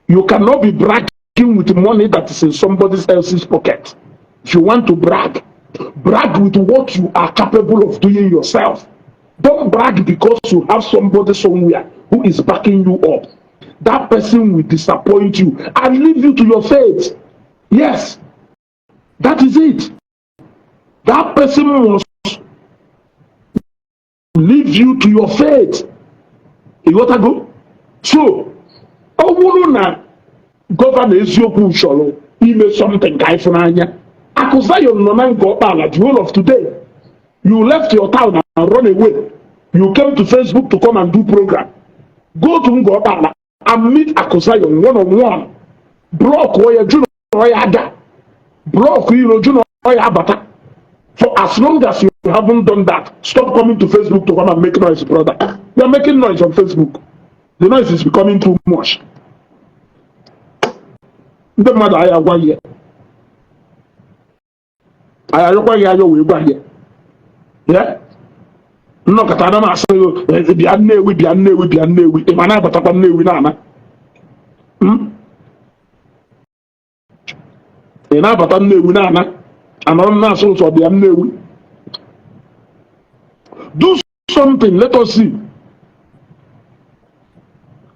you cannot be bragging with money that is in somebody else's pocket. If you want to brag, brag with what you are capable of doing yourself. Don't brag because you have somebody somewhere who is backing you up. That person will disappoint you and leave you to your fate. Yes, that is it. That person must leave you to your fate. You got to go. So, Governor Eziokwu Sholo, he made something Kaifanya. Akusayo Nonango Bala, the whole of today. You left your town and run away. You came to Facebook to come and do program. Go to Ngobala and meet Akusayo one-on-one. block where you know ya block you know ya bata. For as long as you haven't done that, stop coming to Facebook to come and make noise, brother. You are making noise on Facebook. The noise is becoming too much. The matter I have 1 year. I don't want to go here. Yeah? No, Katana Maso, the Anne with the Anne with the Anne with the Mana, but I'm new with Anna. Ena but I'm new with Anna. And I'm not so to be new. Do something, let us see.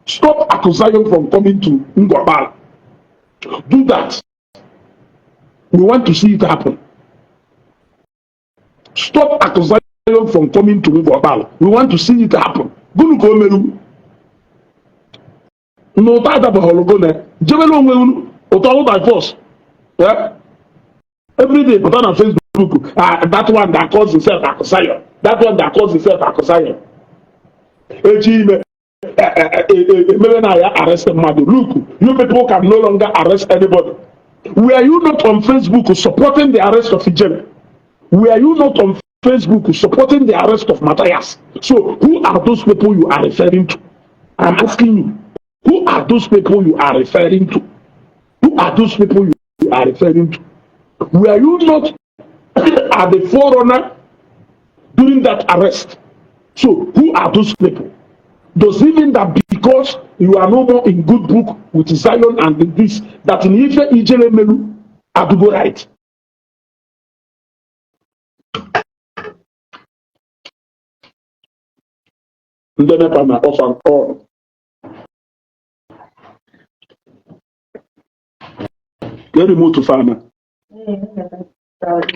Stop accusation from coming to Ngwabal. Do that. We want to see it happen. Stop accusation from coming to Ngwabal. We want to see it happen. Gunu ko meru. No tada ba hologone. Jebelo nwe utawo by force. Yeah? Every day, put on Facebook, that one that calls himself accusation. That one that calls himself accusation. Arrest Madu. Look, you people can no longer arrest anybody. Were you not on Facebook supporting the arrest of Idume? Were you not on Facebook supporting the arrest of Matthias? So, who are those people you are referring to? I'm asking you, who are those people you are referring to? Who are those people you are referring to? Were you not at the forerunner during that arrest? So, who are those people? Does it mean that because you are no more in good book with Zion and this, that in Ife Ijele Melu are to go right? Get remote to farmer.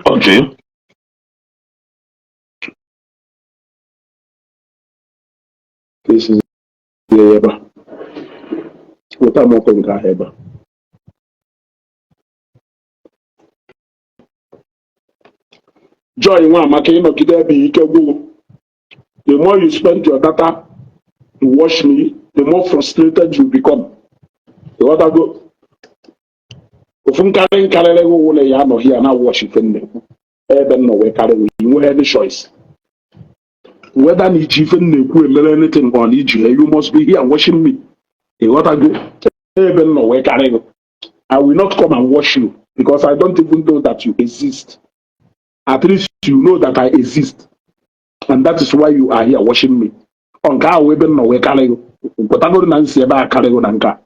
Okay. This is the what I'm going to have. Joy, one, making no kid be the more you spend your data to watch me, the more frustrated you become. What I go. Ofun carrying carry go ya no here now watch it in even no we carry you have any choice. Whether ni even na anything on you must be here watching me. What I go even no we carry go. I will not come and watch you because I don't even know that you exist. At least you know that I exist. And that is why you are here watching me. On ka we even no we carry go. But I go na nsi eba carry go na nka.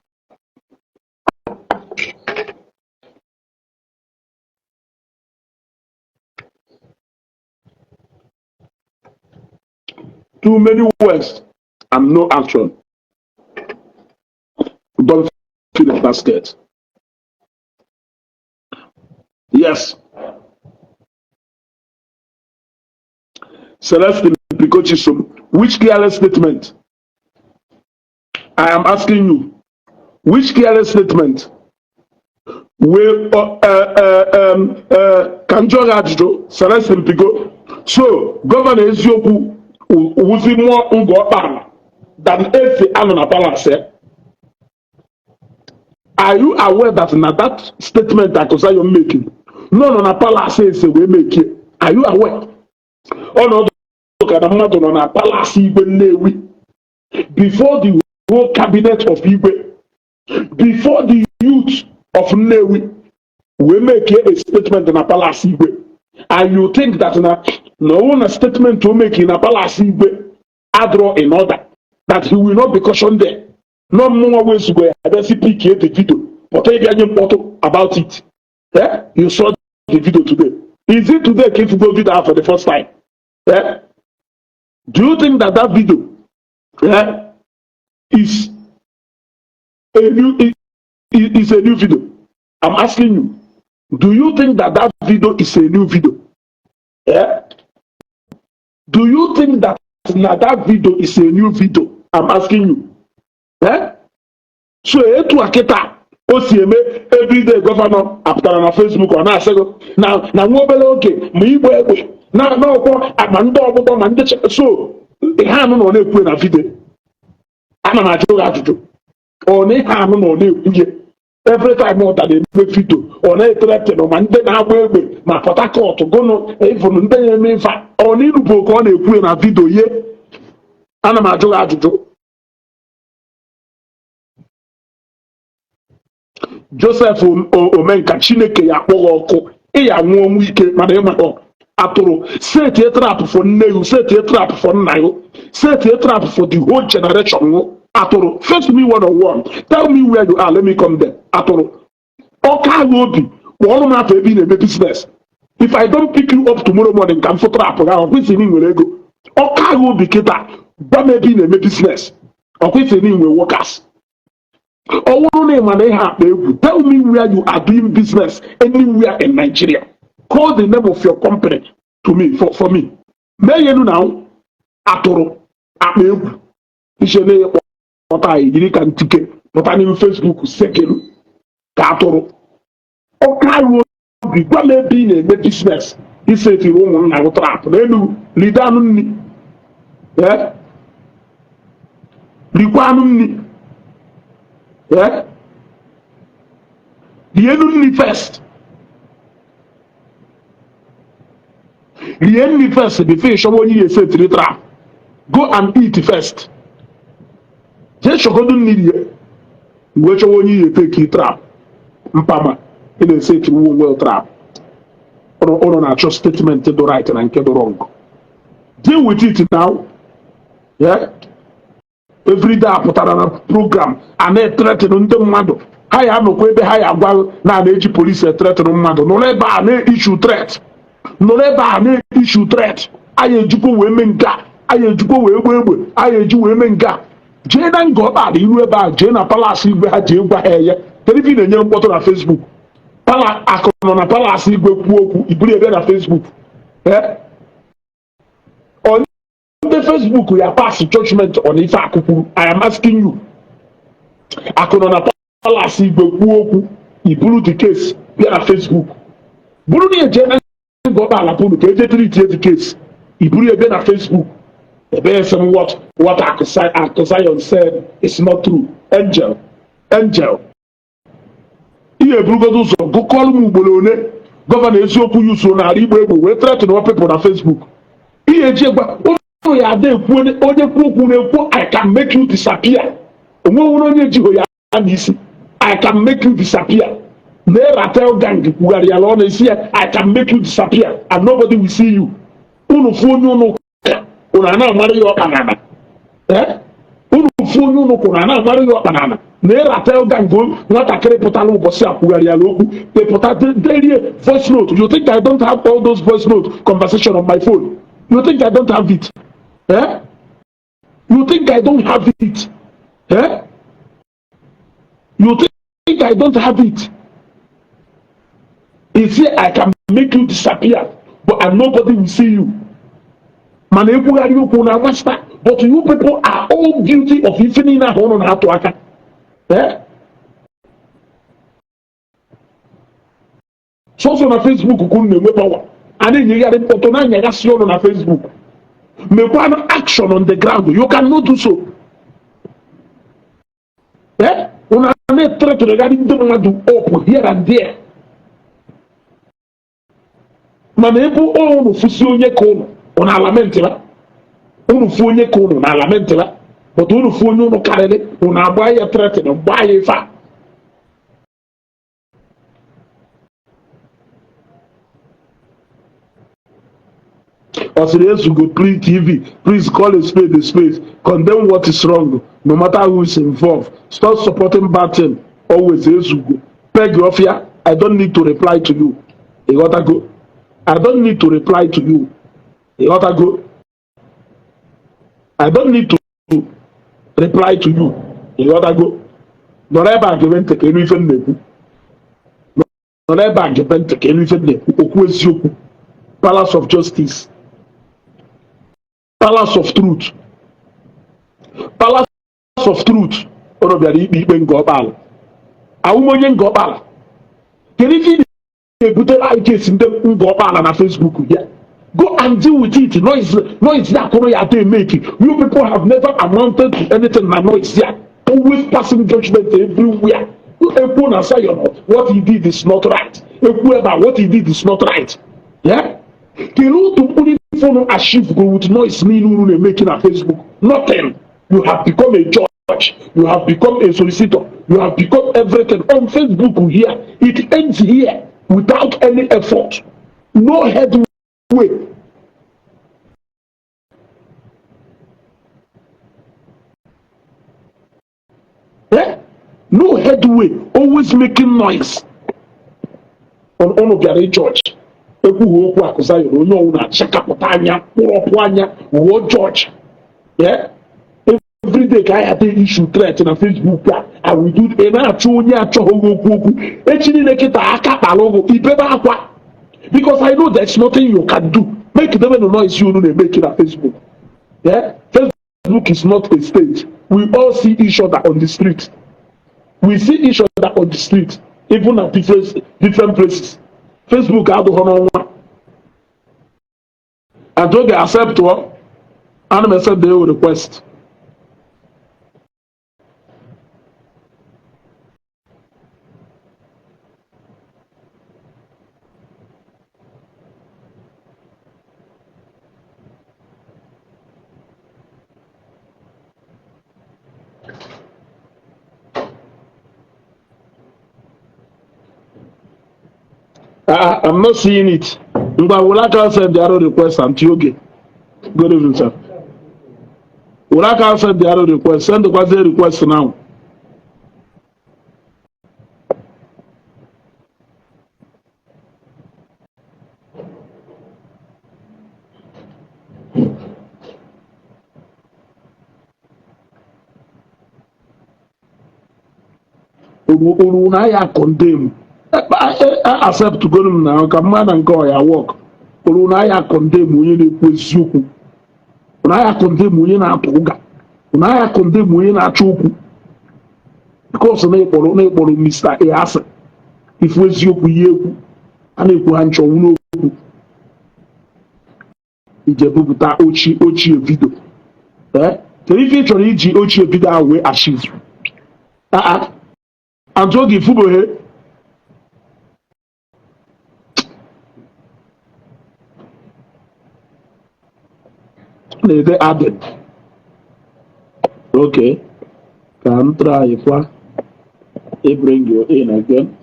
Too many words and no action. Don't fill the basket. Yes. Celestine Picochisum, which careless statement? I am asking you, which careless statement will Kanjo Celestine Pico? So, Governor Eziokwu was more Ngwabal than Efe Anona Palace. Are you aware that in that statement that you're making, no, no, Palace says we make it. Are you aware? Oh no, on Palace before the whole cabinet of Igbo, before the youth of Newi, we make a statement in a Palace Igbo. And you think that no one statement to make in a Palace Igbo, I draw in order that he will not be cautioned there. No more ways to go. I don't see the video, but I didn't about it. Yeah? You saw the video today. Is it today came to go do that for the first time? Yeah? Do you think that video is a new video? I'm asking you. Do you think that video is a new video? Yeah? Do you think that video is a new video? I'm asking you. Yeah? So etu akita osieme everyday governor apụtara na Facebook ọ na-asịgo na nwa obere oge ma igbo egbe na ọkwọ ma ndị ọgbụgbọ ma ndị so ihe anụ nọ na-ekwu na vidio ana m ajụ gị ajụjụ ọ na ihe anụ nọ na-ekwu every time ọ dara eme vidio ọ na-eteretịn ma ndị na-agba egbe ma Port Harcourt gụnụ ịfụnụ ndị na-eme ife ọ na irubo ka ọ na-ekwu na vidio ye. Ana m ajụ gị ajụjụ. Joseph Omenka, Chineke ya akpọghị ọkụ ịya nwụọ ọnwụ ike mana ịmakọ atụrụ set a trap for nne you, set a trap for nna you, set a trap for the whole generation you. Atụrụ, face me one on one, tell me where you are, let me come there. Atụrụ, ọka agha obi kpọọrọ m afọ ebe ị na-eme business. If I don't pick you up tomorrow morning ka m fụ trap gị ahụ kwesịrị ị nwere ego. Ọka agha obi kịta gwa m ebe ị na-eme business ọ kwesịrị ị nwere workers. Ọ bụrụ na ị ma na ihe akpa egwu, tell me where you are doing business anywhere in Nigeria. Call the name of your company to me for me. Mee yenu na atụrụ akpa egwu iche na-ekpọta anyị yiri ka ntike pụta n'ime Facebook sekelu ka atụrụ. Ọka agha obi gwa m ebe ị na-eme business isetiri ụmụnna gị trap n'elu ride anụ nri rikwa anụ nri rie nri first. Rie nri first before you show onye esetiri trap. Go and eat first. Jee shogodu nri rie wee chọwa onye eteki trap mpama ị na-esetiri onwe trap. Ụnụ na-achọ statement do right na nke do wrong. Deal with it now. Every day apụtara na program a na-etretịn ndị mmadụ ha ya anọkwa ebe ha ya agwa na-eji polisi etretịn mmadụ nọrọ ebe a na-ishu tret nọrọ ebe a na-ishu tret anyị ejikwa wee mee nke a anyị ejikwa wee gba egbe anyị eji wee mee nke a. Jee na nga ọkpala iru ebe a jee na palas igwe ha jee gwa ha eye televi na-enyere mkpọtụ na Facebook akụ nọ na palas igwe kwuo okwu iburu ebe na Facebook ndị Facebook ya pass judgment on ife akụkwuru. I am asking you, akụ nọ na palas igwe kwuo okwu iburu the case bịa na Facebook bụrụ na eje na nga ọkpala pụrụ ka eje treat the case iburu ebe na Facebook ebe esem what Akusayon said is not true. Angel ihe eburugodo ụzọ gụkọrọ m ugboro one gọvanọ Eziokwu yuso n'ala Igbo egbe wee threaten people na Facebook. Ihe eji gwa ya ada ekwu onye kwu okwu na-ekwu I can make you disappear. Onwe onye jiho ya n'isi I can make you disappear. Na-eratel gang kwugharị ya ọ na-esi ya I can make you disappear and nobody will see you. Unu fu onye unu na-amara ya ọkpanana unu fu onye unu kwuru na-amara ya ọkpanana na-eratel gang nwatakịrị pụtara ụbọchị a kwugharị ya n'okwu pụta derie voice note. You think I don't have all those voice note conversation on my phone? You think I don't have it? You think I don't have it? You think I don't have it? He said I can make you disappear, and nobody will see you. But you people are all guilty of infinite honor na to aka. So na Facebook kunu na power. Ani nyegari poto na nyegasi ono na Facebook. Make one action on the ground. You cannot do so. Una ne try to regarding the one do up here and there. Manebu unu fusi onye kono una lamentela. Unu fu onye kono na lamentela. But unu fu onye unu karele una agba ya threat na gba ya ifa. Eziokwu plea TV, please call a spade a spade. Condemn what is wrong, no matter who is involved. Stop supporting bad thing. Always Eziokwu. Peg off here. I don't need to reply to you. You gotta go. I don't need to reply to you. You gotta go. I don't need to reply to you. You gotta go. Nọrọ argument ka enu ife na-ekwu. Nọrọ argument ka enu ife na-ekwu. Okwu eziokwu. Palace of Justice. Palace of Truth. Palace of Truth. Ono bịara ikpe nga ọkpala. Awụmonye nga ọkpala. Kedu ife na-ebutere anyị kesi ndị nga ọkpala na Facebook ya? Go and deal with it. Noise that kono ya dey make. You people have never amounted to anything na noise ya. Always passing judgment everywhere. Ekwu na Zion, what he did is not right. Ekwu about what he did is not right. Yeah? Kilo to put it phone achieve go with noise mean making a Facebook. Nothing. You have become a judge. You have become a solicitor. You have become everything on Facebook here. It ends here without any effort. No headway. Yeah? No headway. Always making noise. On of judge. Ekwu okwu akụza yoro onye ọwụ na-achakapụta anya kpụrọpụ anya wuo George. Yeah? Every day ka I had issue threat na Facebook I will do a na-achọ onye achọghị okwu echi niile kịta aka kpara ụgwụ ibebe akwa because I know there's nothing you can do. Make them no noise you na-emeke na Facebook. Yeah? Facebook is not a stage. We all see each other on the street. We see each other on the street, even at different places. Facebook adụghọ n'ọnwa. And don't get accept to and accept the request. I'm not seeing it. But will I can send the other request until okay? Good evening, sir. Will I can send the other request? Send the request now. Urunaya condemn. I accept to go now. Come on and go. I walk. Urunaya condemn when you put Eziokwu. Urunaya condemn when you na atoga. Urunaya condemn when you na choku. Because na ekporo Mr. Easa. If Eziokwu yeku, ana ekwu hancho uno okwu. Ijebubuta ochie video. So if you try to ochie video away achieve. I'm talking football here. They added. Okay. Can try if I bring you in again.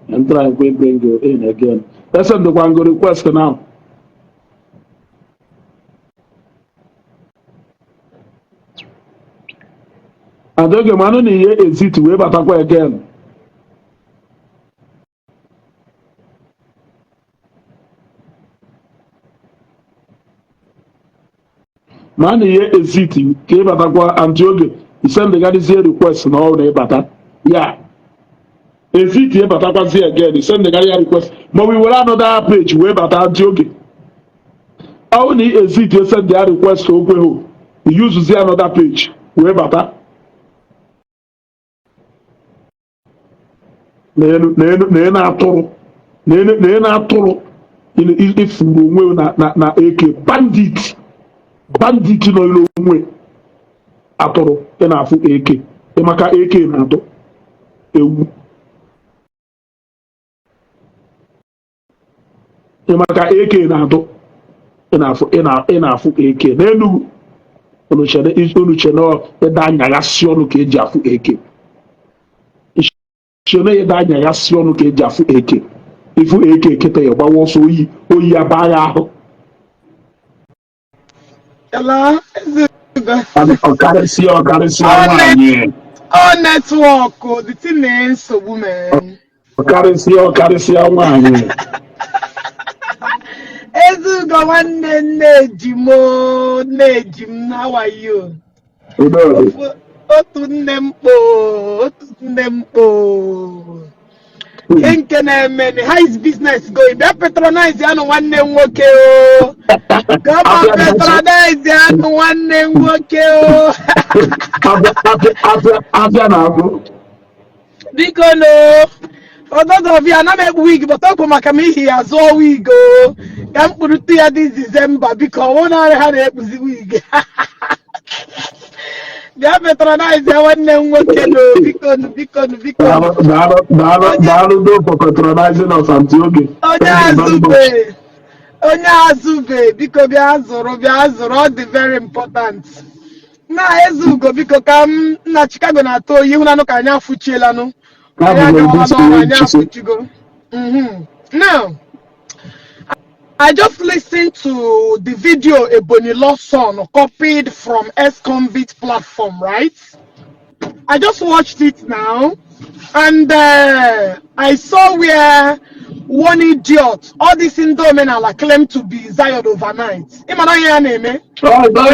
And try if we bring you in again. Let's send the one go request now. And then the man on here is it way but again. Man here is it came at Antioch. He sent the guy this request now but yeah. Is it here but again? He sent the guy request. But we will have another page way but Antioch. Only is it you send the request to Okweho. We use to see another page way but na-atụrụ ifuru onwe na eke bandit nọ ilo onwe atụrụ ị na-afụ eke ịmaka eke na-atụ ewu ịmaka eke na-atụ ị na-afụ eke n'Enugu unu chere ede anya ya si ọnụ ka eji afụ eke chene ya anya ya si ọnụ ka eji afụ eke ifu eke kịta ya gbawa ọsọ oyi ya baa ya ahụ ọkarịsịa nwaanyị netwọk the thing na-nsogbu mere ọkarịsịa nwaanyị Ezugo nwanne nne m how are you? Otu nne mkpo nke na-eme how is business going? Bịa patronize ya nụ nwanne m nwoke o. Gaba patronize ya nụ nwanne m nwoke o. Abịa na-abụ. Biko no. Ọdọdọ ọbịa ana m ekpu wig but ọ bụ maka m ihi ya zụọ wig o. Ka m kpụrụtụ ya this December biko ọ narị ha na-ekpuzi wig. bịa patronize nwanne m nwoke no biko daalụ for patronizing us Antioke. onye azụbe biko bịa zụrụ ọ dị very important na Ezugo biko ka m na Chicago na-atọ oyi hụnanụ ka anyị afụchielanụ anyị afụchigo. Now I just listened to the video Ebony Lawson copied from ex-convict platform, right? I just watched it now, and I saw where one idiot, all these Indomenala claim to be Zion overnight. When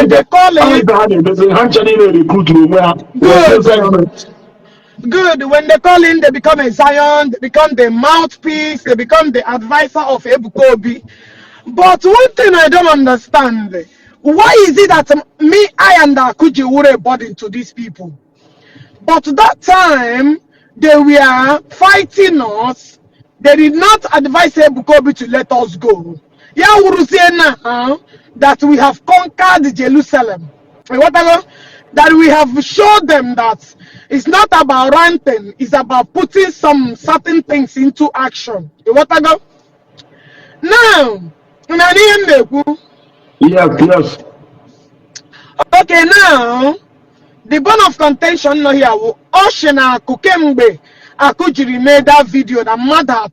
they call it, good. When they call in, they become a Zion, they become the mouthpiece, they become the advisor of Ebukobi. But one thing I don't understand, why is it that I and Akuji were a burden to these people? But that time, they were fighting us. They did not advise Ebukobi to let us go. Yeah, we say now that we have conquered Jerusalem. That we have showed them that it's not about ranting, it's about putting some certain things into action. Now, yes. Okay, now the bone of contention no here. Oshina Kukembe Akujiri made that video that mother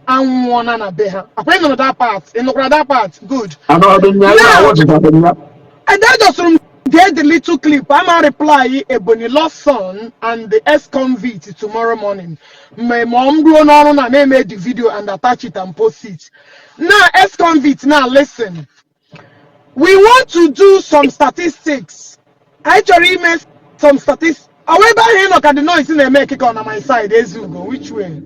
and one and a beha. I pray on that part. In that part, good. And that just get the little clip. I'm gonna reply Ebony Lawson and the ex-convict tomorrow morning. My mom grown on and they made the video and attach it and post it. Now, ex-convict, now listen. We want to do some statistics. I actually made some statistics. However, I look at the noise in the make on my side. Ezugo, which way?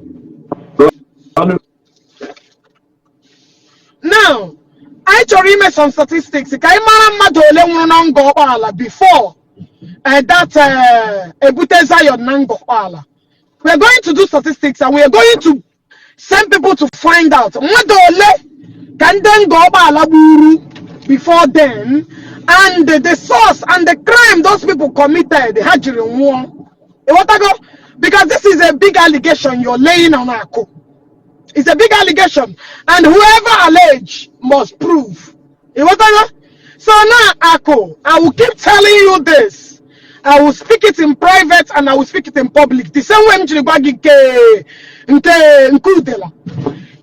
Now, I actually made some statistics. Before that Ebute Zion Nango. We are going to do statistics and we are going to send people to find out can then go before then, and the source and the crime those people committed, the Hajirin war. Because this is a big allegation you're laying on Ako. It's a big allegation, and whoever allege must prove. So now, Ako, I will keep telling you this. I will speak it in private and I will speak it in public. The same way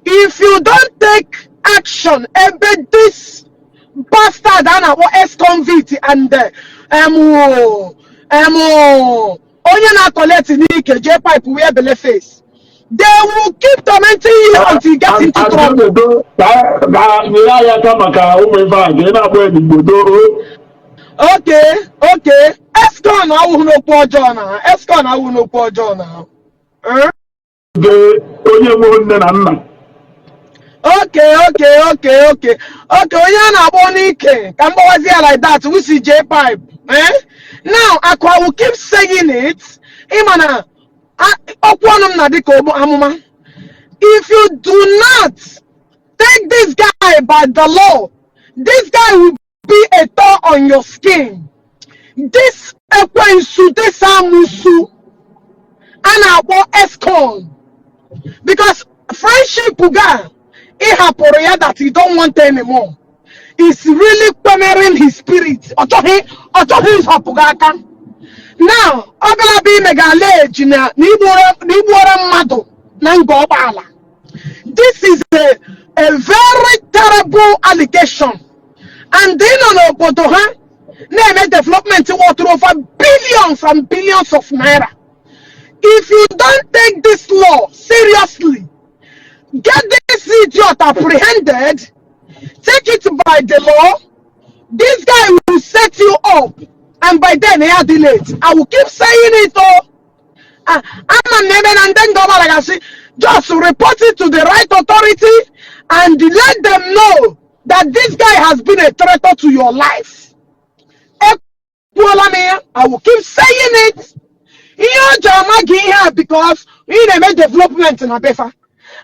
if you don't take action about this bastard and our ex-convict and Onyana collect Nike J-pipe wear belly face, they will keep tormenting you until you get into trouble. Okay. Escon, I will know poor John. Escon, I will know poor John now. Okay. Onyana Bonike, Cambodia like that. We see J-pipe. Now, I will keep saying it. Imana, if you do not take this guy by the law, this guy will be a thorn on your skin. This this amusu and our escon, because friendship guy that he don't want anymore is really quivering his spirit. Now, Ogala be megalage na nibora mado nangobala. This is a very terrible allegation. And then on Obodoha, name development water over billions and billions of naira. If you don't take this law seriously, get this idiot apprehended, take it by the law, this guy will set you up, and by then they are delayed. I will keep saying it though. I'm a name and then go like I say, just report it to the right authority and let them know that this guy has been a threat to your life. I will keep saying it. Because we make development in Abefa.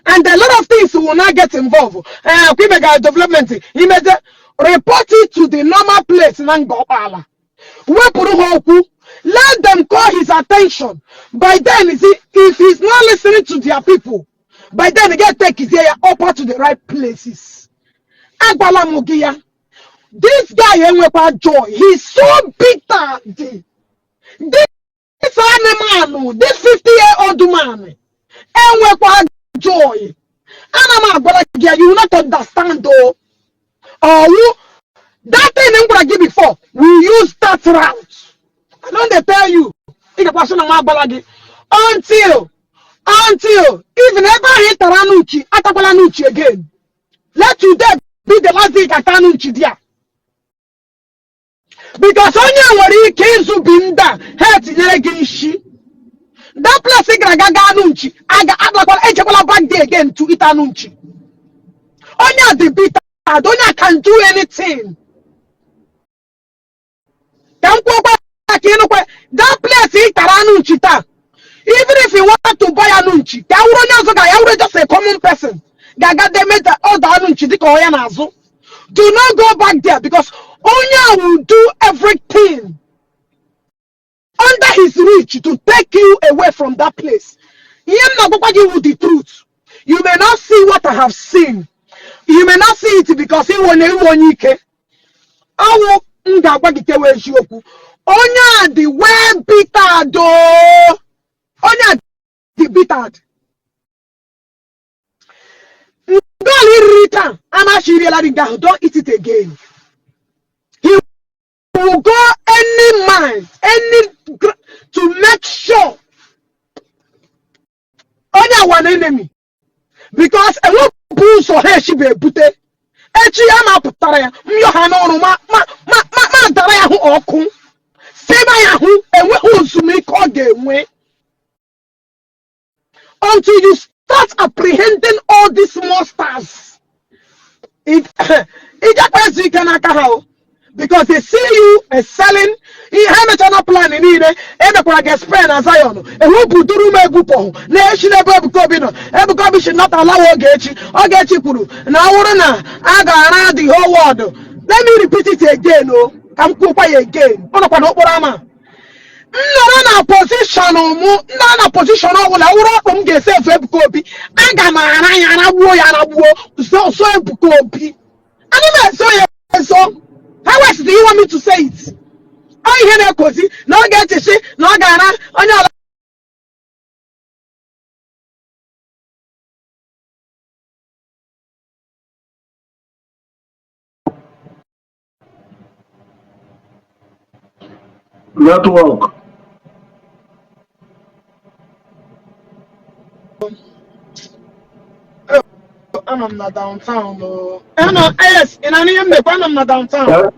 And a lot of things will not get involved. We make development. He report it to the normal place in Angopala. Let them call his attention. By then, you see, if he's not listening to their people, by then he get take his ear upper to the right places. Agbala Mugia. This guy enwepa joy. He's so bitter. This animal, this 50-year-old man, enwepa joy. You will not understand though. That thing I'm gonna give before, we use that route. I don't they tell you. Until even ever hit Taranuchi, Atapalanuchi again. Let you there be the last day Katanuchi there. Because only what he came to be that head again she. That place Gaganuchi, I got back there again to Itanuchi. Only the bitter, Donya can do anything. That place is Taranuchita. Even if you want to buy Anunchi, that just a common person. Gaga they made all the Anunchi. Do not go back there because Onya will do everything under his reach to take you away from that place. He am not going to give you the truth. You may not see what I have seen. You may not see it because he won't Eziokwu. Onya the way bitter do. Onya the bitter. Don't eat it again. He will go any mind, to make sure Onya one enemy. Because a lot of bulls or hair she be a bute. Echiama putara myohano ma daraya hu okun. Sema ya hu enwe uzumi ko genwe. Until you start apprehending all these monsters. Because they see you as selling. He have a channel plan in it. Every get spend as I know. And who put through my bupo? Nation above Cobino. Every copy should not allow Ogechi. Ogechi Kuru. Now, I got around the whole world. Let me repeat it again. Oh, I'm Kupa again. On a panorama. No position no position will get self copy. I got my so copy. I never saw how else do you want me to say it? I hear that cozy, no get to see, no Ghana, on your network. I'm not downtown. Yes, in an name, I'm not downtown.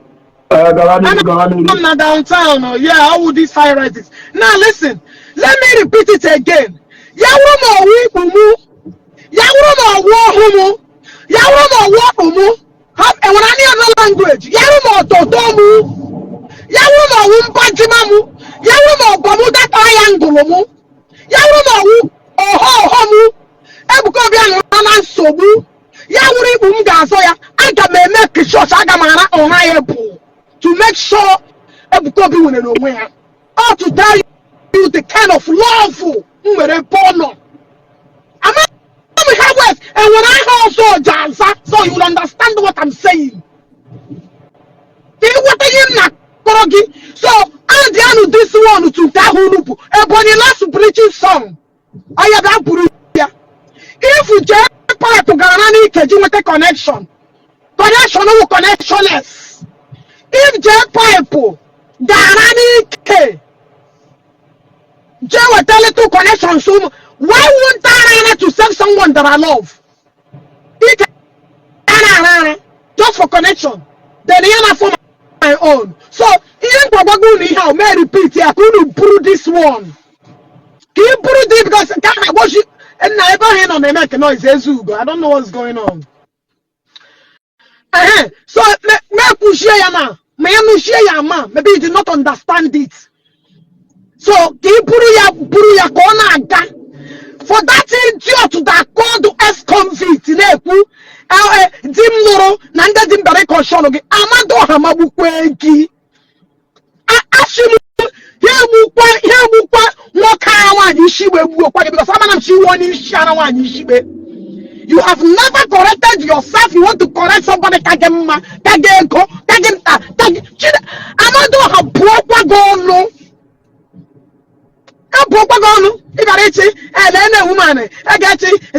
I'm not downtown. Yeah, how would this high rises? Now listen, let me repeat it again. Yawumo wipumu, Yawumo wahumu, Yawumo wahumu. Have a one language. Yawumo totomu, Yawumo wumpajimamu, Yawumo bamuda triangle. Yawumo homu. Ebukobi an sobu. Yawuri bumgasoya. Aga me make sure Agamana on my to make sure Ebukobi will know where. Or to tell you the kind of lawful Bono. I'm not and when I also Jansa, so you will understand what I'm saying. So I did this one to Tahurupu, a bonny last preaching song. I have that. If you get pipe to Garani Kejimete connection no connectionless. If J pipe Garani K J will tell it to connection soon, why won't I to save someone that I love? It just for connection. Then I for my own. So even probably how may repeat I couldn't prove this one. Can you prove it because I watch it? And I ever hear on the make noise Eziokwu. I don't know what's going on. So me share ma. Maybe you did not understand it. So puru ya kona aga. For that idiot that called ex-convict neku dim loro nanda dim bare konshono ge amado hamabu kwenki. Ashimu he You have never corrected yourself. You want to correct somebody.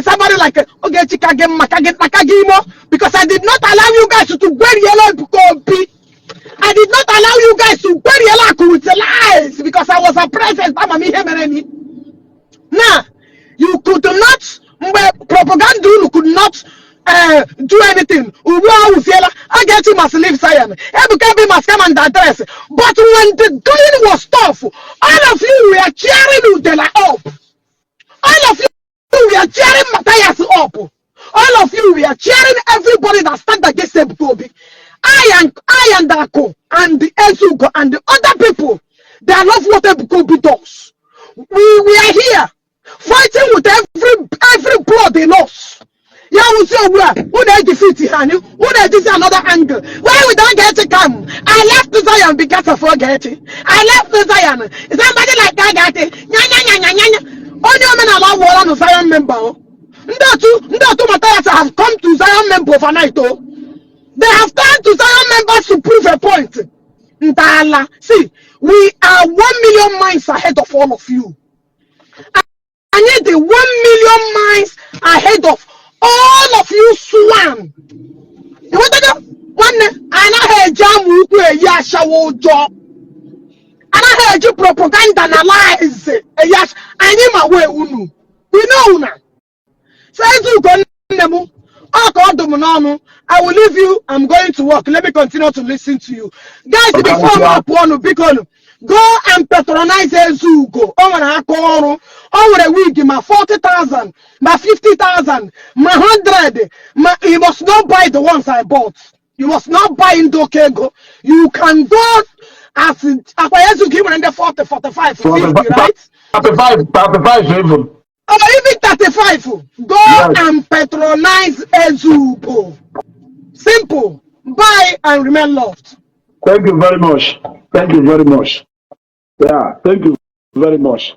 Somebody like because I did not allow you guys to wear yellow copy. I did not allow you guys to wear yellow with the lies because I was a president. Now, you could not propaganda. You could not do anything. I get you must leave Zion. Every must come and address. But when the going was tough, all of you were cheering Udela up. All of you were cheering Matthias up. All of you were cheering everybody that stand against Ebukobi. I and Dako and the Eziokwu and the other people that love what Ebukobi does. We are here fighting with every blood they lost. Yeah, we say who they defeat who they defeat another angle. Why we don't get to come? I left the Zion because of forgetting. I left the Zion. Somebody like that got it. Only men allow war on the Zion member. Ndatu Matthias have come to Zion member overnight. They have come to Zion members to prove a point. Ndala. See, we are 1 million miles ahead of all of you. I need the 1 million miles ahead of all of you swam. You want to go? One, I heard jam yasha job. I heard you propaganda and lies. Yes, I need my way unu. We know now. So I will leave you. I'm going to work. Let me continue to listen to you. Guys, before my porno, go and patronize Eziokwu. Over a week, my 40,000, my 50,000, my 100. You must not buy the ones I bought. You must not buy Idume K1Lled. You can go as Eziokwu in the 40, 45, 50, right? 35 even. Or even 35. Go and patronize Eziokwu. Simple. Buy and remain loved. Thank you very much. Thank you very much. Yeah, thank you very much.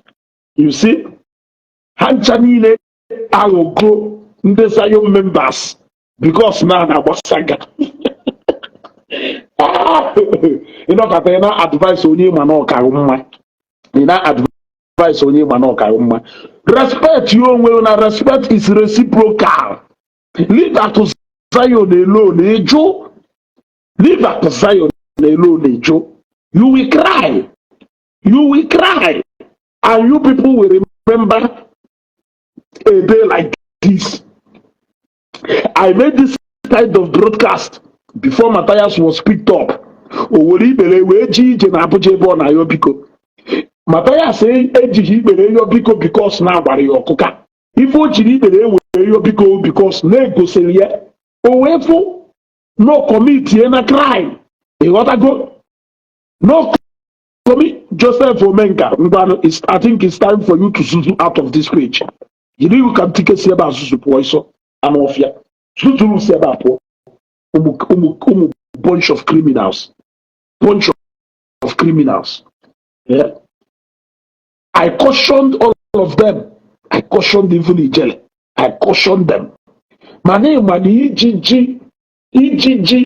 You see, Hanchanile, I will go in the Zion members because now I was saga. You know, Katana advice on you, Mano Karuma. You know, advice on you, Mano Karuma. Respect you will not respect is reciprocal. Leave that to Zion alone, Joe. Leave that to Zion alone, Joe. You will cry. You will cry. And you people will remember a day like this. I made this kind of broadcast before Matthias was picked up. Matthias saying because now if because no committee and a crime. You gotta go. No commit Joseph Omenka. I think it's time for you to zoom out of this page. You know you can take a see about Susupoiso and Ofia. Sutu see about bunch of criminals. Bunch of criminals. Yeah. I cautioned all of them. I cautioned even Ijele. I cautioned them. Mane Ijiji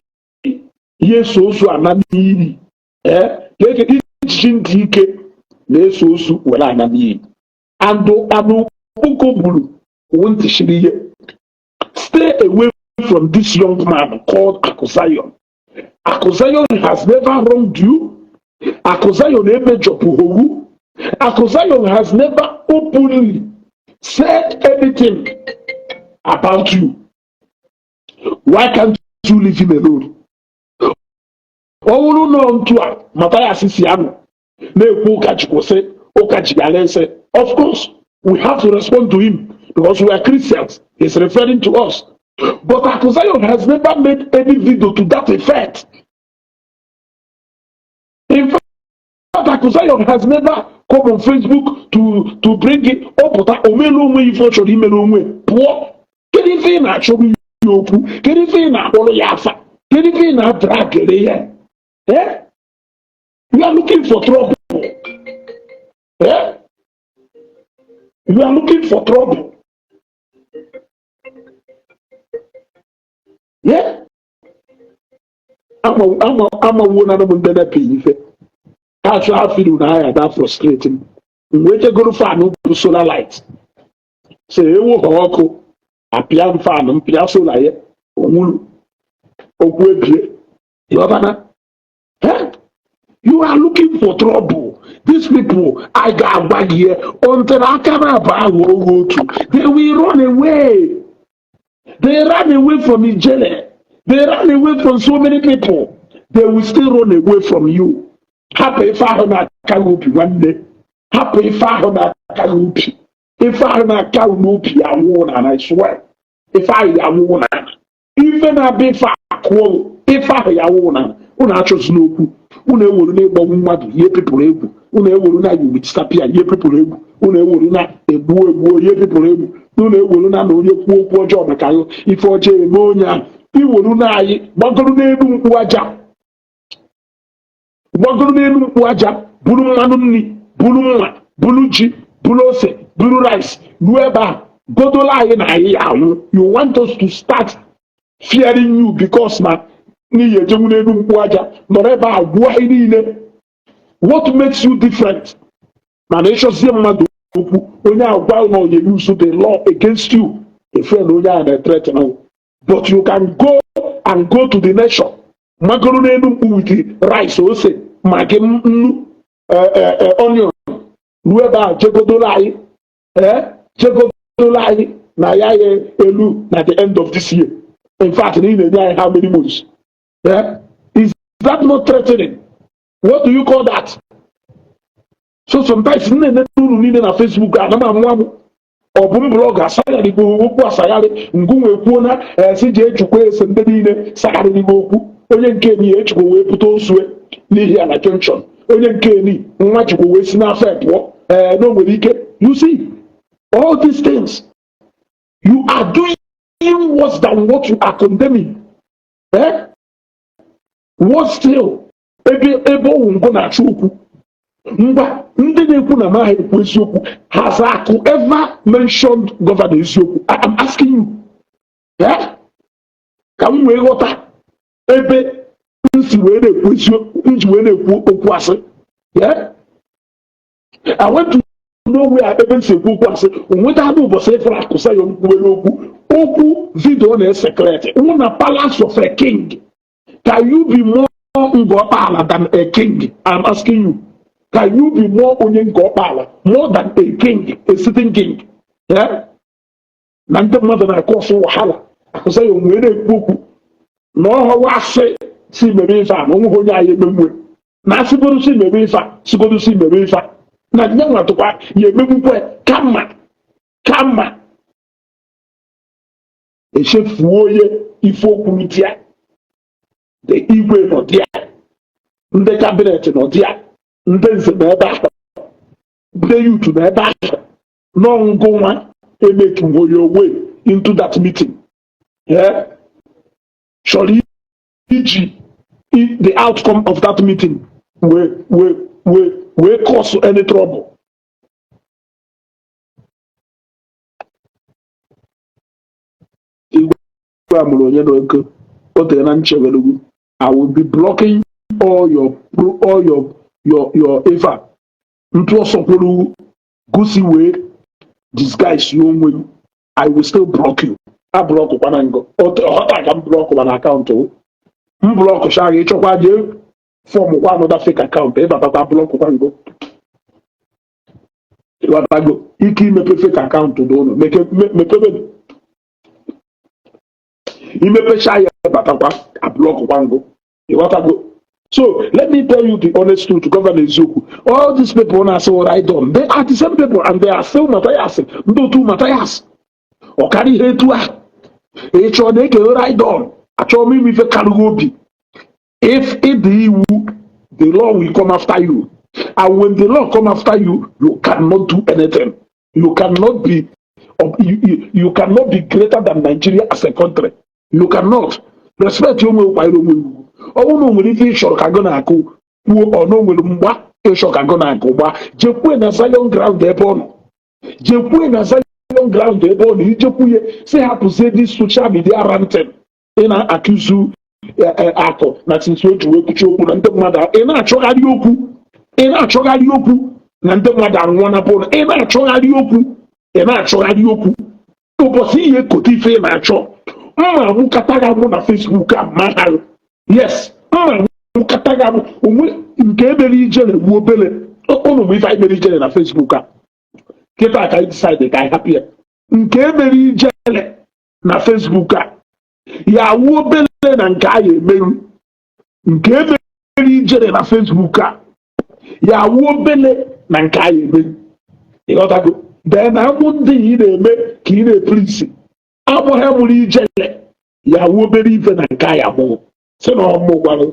yes also anani yeke ijindike yes also wala anani ando ukobulu won't shiriye. Stay away from this young man called Akuzayon. Akuzayon has never wronged you. Akuzayon never jopuhogu. Akuzayon has never openly said anything about you. Why can't you leave him alone? Owuru no ntua Matthias Siano na ekwu Okachukwu say Okachigale say, of course we have to respond to him because we are Christians. He's referring to us. But Akuzayon has never made any video to that effect. In fact, Akuzayon has never come on Facebook to bring it up. Omelonwe ifo chori imelonwe poor. Anything na chobi yoku, anything na bolo yafa, anything na drag here. Eh? We are looking for trouble. Eh? You are looking for trouble. Yeah? I'm a woman of the pay. That's how I feel now. That frustrating. When you go to find solar light, say, "Oh, Hoko, a piano fan, and Piasso like Omulu, Okwebie, Yovana." You are looking for trouble. These people, I got back here until I come up. They will run away. They ran away from Ijele. They ran away from so many people. They will still run away from you. Happy if I not carry one day. Happy if I not carry. If I not carry, I won, and I swear. If I won, even a bit far, if I won, una chose no. Una will neighbor woman, ye people able. Una will not you with sapia, ye people able. Una will not a boy, ye people able. Una will not know your poor job, Makayo. If for Jeremiah, you will not, but go name Waja. What name Waja, Bulu Manuni, Buluma, Buluji, Bulose, Bulu Rice, Nueba, Godola and I. You want us to start fearing you because now. What makes you different? Only use the law against you. But you can go and go to the nation. With the rice, onion, at the end of this year. In fact, how many months? Yeah? Is that not threatening? What do you call that? So sometimes on Facebook, or boom blogger, Sagari Boku, Sagari, Ngumekuna, CJ Chukwe, Sendine, Sagari Boku, Oyen Kenny, Hwe, Putoswe, Lihiana Junction, Oyen Kenny, Machuko, Sinafa, no Merike. You see, all these things, you are doing worse than what you are condemning. Eh? What still? Ebe owungo na chukwu. Ngwa, ndị na-ekwu na maha ekwu eziokwu. Has Aku ever mentioned Governor Eziokwu? I am asking you. Yeah? Ka m wee ghọta ebe nsi wee na-ekwu eziokwu, nji wee na-ekwu okwu asị. Yeah? I want to know where ebe nsi ekwu okwu asị. Onweta ha n'ụbọchị efere akụsa ya nkwuwere okwu video na-esekreti. Na palace of a king. Can you be more Ngopala than a king? I'm asking you. Can you be more Ngopala, more than a king, a sitting king? Yeah? Nante mother na koso wahala. Ako say yung wene puku. No hawase si mebefa. Mungu honya ye memwe. Na siguro si mebefa. Siguro si mebefa. Na nyanga tukwa ye memwe kama. Echefuoye ifo kumitia. The Igbo nọ dia, ndị cabinet nọ dia, ndị nze na ebe ahụ, ndị youth na ebe ahụ, nọ ngụnwa making your way into that meeting. Yeah? Shall the outcome of that meeting will cause any trouble? I will be blocking all your effort. Disguise you. I will still block you. I block one and go. I can block one account. Block shall form one other fake account. If I block one go. What I go, he make a fake account to do make a he may pay shy but I block one go. You want to go? So let me tell you the honest truth to Governor Eziokwu. All these people are so right on. They are the same people and they are still Matthias. No two Matthias. Or carry here to her. Each one they can right on. I told me with a Kalugobi. If it the law will come after you. And when the law come after you, you cannot do anything. You cannot be you cannot be greater than Nigeria as a country. You cannot respect your will by the will. Oh no, when it is short, I'm gonna go. Or no, will ịchọ ka gụ na-akụ gba jekwe na Zion ground ebe ọ nọ jekwe na Zion ground ebe ọ nọ ijekwuye si hapụzie dị social media ranting ị na-akụzu akụ na tinsi otu wee kwuchi okwu na ndị mmadụ ị na-achọgharị okwu na ndị mmadụ anwụọ na bụrụ ị na-achọgharị okwu ụbọchị ihe kote ife ị na-achọ mma nwụkata ga mụ na Facebook a maharụ yes mma nwụkata ga mụ onwe nke emere ijere gbuo obele ụnụ bụ ife anyị mere ijere na Facebook a kịta ka anyị decide ka anyị hapụ ya nke emere ijere na Facebook a ya wuo obele na nke a ya emerụ nke emere ijere na Facebook a ya wuo obele na nke a ya emerụ ịghọtago dee na amụ ndị ị na-eme ka ị na-eprisi amụha mụrụ ijele ya wuo obere ife na nke a ya mụrụ si na ọmụ gwarụ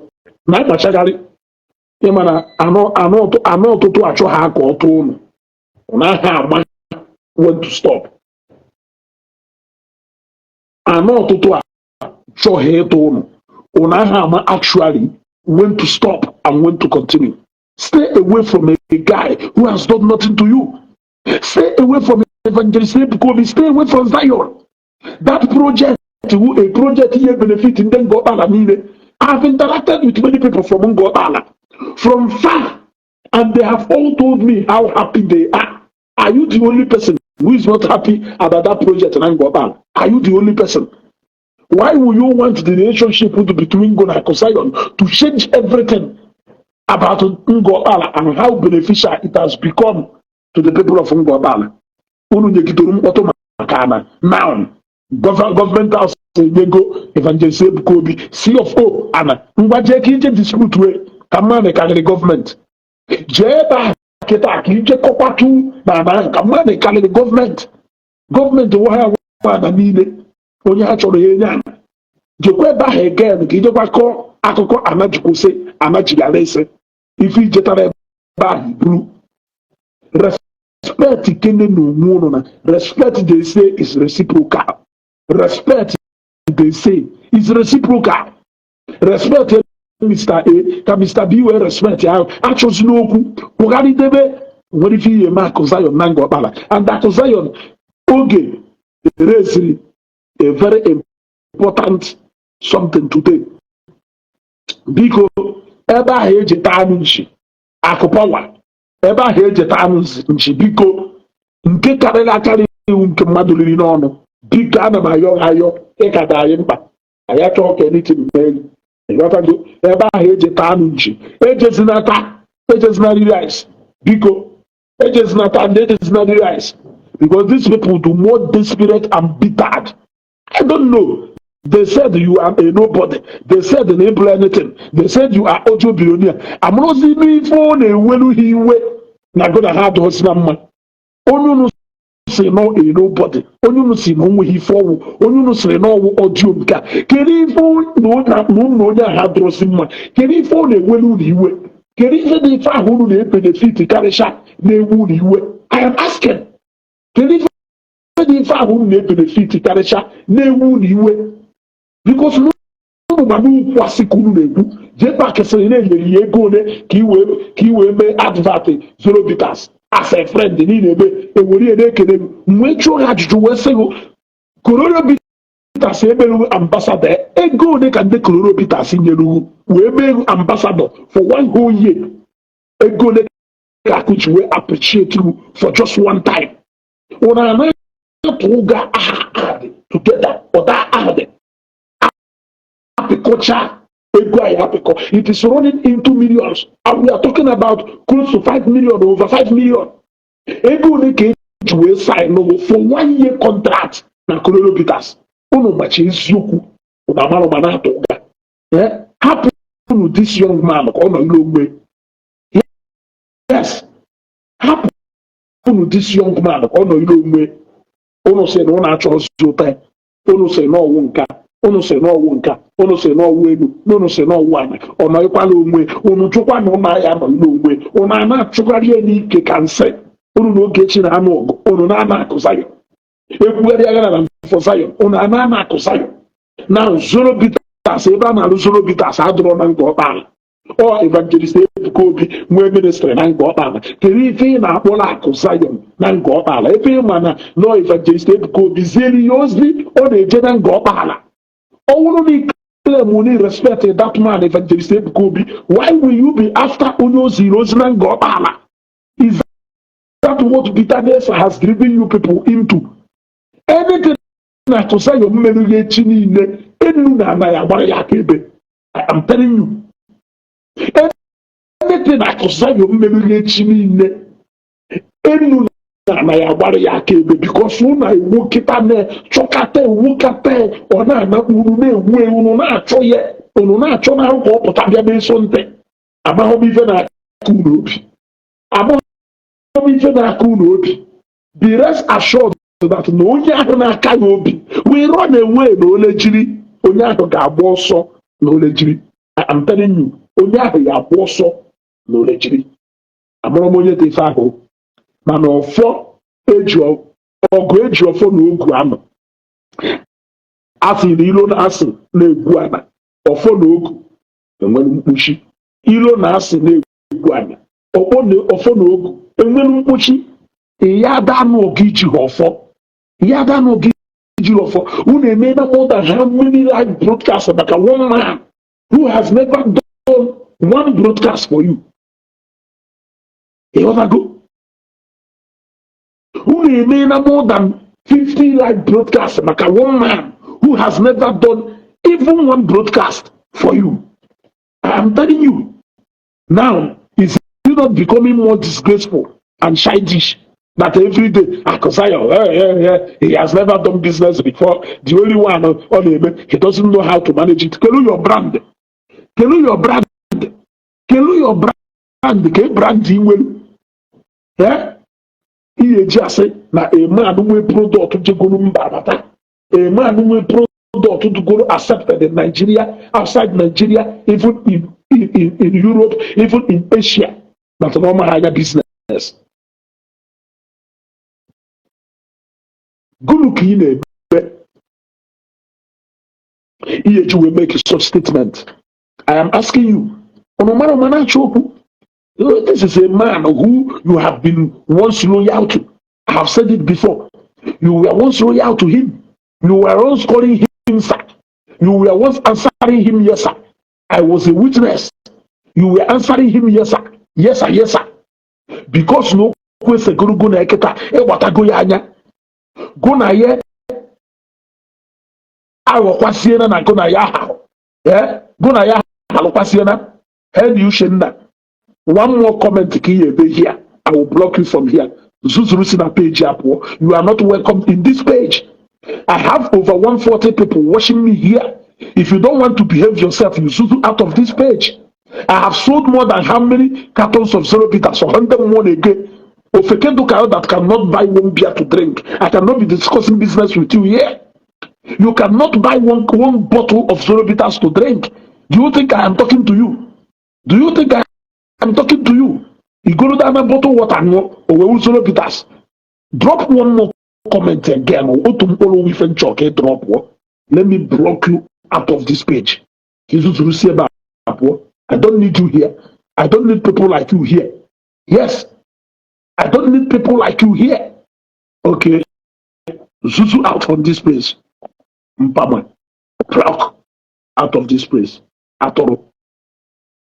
na akpachagharị ịma na anụ ụtụtụ achọ ha ka ọ tụọ ụnụ na aha ama when to stop anụ ụtụtụ a chọghị ịtụ ụnụ ụna aha ama actually when to stop and when to continue. Stay away from a guy who has done nothing to you. Stay away from Evangelist Ebukobi. Stay away from Zion. That project, a project here benefiting them Ngobala Nile. I've interacted with many people from Ngobala, from far, and they have all told me how happy they are. Are you the only person who is not happy about that project in Ngobala? Are you the only person? Why would you want the relationship between God and Zion to change everything about Ngobala and how beneficial it has become to the people of Ngobala? Now, government house go Evangelist Ebukobi, CFO, and Ngwajeki dispute way, Kamane Kali government. Jeba Kita Kije Kopatu, Nana, Kamane Kali government. Government, why I need onye ha chọrọ ya enye ana jekwa ebe ahụ again ka ijekwa kọọ akụkọ anajikwuse anajigara ese ife ijetara ebe ahụ buru respect kene na onwe ụnụ na respect they say is reciprocal. Respect they say is reciprocal. Respect Mr. A ka Mr. B wee respect ahụ achọzi n'okwu kwụgharịdebe nwere ife ihe ma Akụ Zion na Ngobala and Akụ Zion oge resiri a very important something today. Biko ebe ahụ ejeta anụ nchi akụpawa ebe ahụ ejeta anụ nchi biko nke karịrị akarị iwu nke mmadụ riri n'ọnụ biko ana m ayọ ịkata anyị mkpa anyị achọghị ka elitin mmeri ịghọtago ebe ahụ ejeta anụ nchi ejezinarị rice biko ejezinata and ejezinarị rice because these people do more desperate and bitter. I don't know. They said you are a nobody. They said they didn't play anything. They said you are audio billionaire. I'm not seeing me phone a welu hiwe. Na gonna have to host number. Only no say no a nobody. Only no say no he forward. Only no say no audio ka. Can he phone no have to host number. Can he phone a welu hiwe. Can he say the fact who no benefit carry shot ne wu hiwe. I am asking. Can he ife ahụ na-ebenefit karịcha na-ewu n'iwe bikos n'ụmụ ma n'ukwu asị ka unu na-ekwu jee pakịsịrị na-enyere ya ego ole ka i wee mee advert zero bitters as a friend niile ebe ewere ya na-ekele mgbe chụọ ya ajụjụ wee sị gụ kororo bitters emerụ ambasadọ ego ole ka ndị kororo bitters nyere wee mee ambasadọ for one whole year ego ole ka akụchi wee appreciate you for just one time ụna Tuga ahadi together or that ahadi apiculture it is running into millions and we are talking about close to 5 million over 5 million ego neke we sign for 1 year contract na Kololo Peters unu machi Eziokwu una maro mana Tuga happen to this young man ka ọ nọ n'ogbe yes happen to this young man ka ọ nọ n'ogbe unu sị na unu achọghị ụta unu sị na ọwụ nka unu sị na ọwụ nka unu sị na ọwụ elu unu sị na ọwụ ana ọ nọghịkwala onwe unu chụkwa na ụmụ ya nọ n'onwe unu a na-achụgharị ya n'ike ka nsị unu n'oge echi na-anụ ọgụ unu na-ana Akụ Zion ekwugharị agha na mfọ Zion unu a na-ana Akụ Zion na zoro bitters ebe a na-alụ zoro bitters adụrọ na Ngobala Or evangelist Ebuka nwee ministry na nga ọkpala. Kedu ife ị na-akpọrọ akụ Zion na nga ọkpala? Ebe ị ma na no evangelist Ebuka zieri ya ozi ọ na-eje na nga ọkpala. Ọ bụrụ na claim only respect that man evangelist Ebuka, why will you be after onye ozi na nga ọkpala? Is that what bitterness has driven you people into? Anything na to say your mmeri echi niile enu na ana ya gbara ya aka ebe. I am telling you. Anything na to say your mmeri echi niile enu na ana ya gbara ya aka ebe, because una iwu kita na chọkata iwu kata ọ na-ana unu na-ewu unu na-achọ ya unu na-achọ na ka ọ pụta bịa n'eso ntị. Amaghị m ife na-aka unu obi. Amaghị m ife na-aka unu obi. Be rest assured that na onye ahụ na-aka ya obi we run away na olejiri, onye ahụ ga-agba ọsọ na olejiri. I am telling you, onye ahụ ga-agba ọsọ na olejiri. Amụrụ m onye dị ife ahụ, mana ọfọ eji ọgụ eji ọfọ na ogu anọ. Asị na ilo na asị na-egwu ana, ọfọ na ogu enwere mkpuchi. Ilo na asị na-egwu ana, ọfọ na ogu enwere mkpuchi. Ya danụ oge iji ọfọ. Ya danụ oge iji ọfọ. Unu emela more than how many live broadcasts maka one man who has never done one broadcast for you. Go. Unu emela more than 50 live broadcasts maka one man who has never done even one broadcast for you. I am telling you. Now, is it not becoming more disgraceful and childish that every day, he has never done business before. The only one on him, he doesn't know how to manage it. Can your brand? Can your brand? Can your brand? Can brand well? Yeah? He just say na a man who will product to go mbabata. A man who will product to go accepted in Nigeria, outside Nigeria, even in Europe, even in Asia. That's normal higher business. Guru Kine, you will make such statement. I am asking you, this is a man who you have been once loyal to. I have said it before. You were once loyal to him. You were once calling him sir. You were once answering him yes sir. I was a witness. You were answering him yes sir. Yes sir, yes sir. Because no kwese guru go na eketa e watago ya anya. Go na ye awokwasiena na go na ya ha. Go na ya alokwasiena. Head you shenna. One more comment here. I will block you from here. Zuzurusina page up. You are not welcome in this page. I have over 140 people watching me here. If you don't want to behave yourself, you zuzu out of this page. I have sold more than how many cartons of zero bitters, 101 again. That cannot buy one beer to drink. I cannot be discussing business with you here. You cannot buy one bottle of zero bitters to drink. Do you think I am talking to you? Do you think I'm talking to you? You go down a bottle water or zero bitters. Drop one more comment again. Drop. Let me block you out of this page. I don't need you here. I don't need people like you here. Yes. I don't need people like you here. Okay. Zuzu out from this place. Mpama. Block out of this place. Atoro.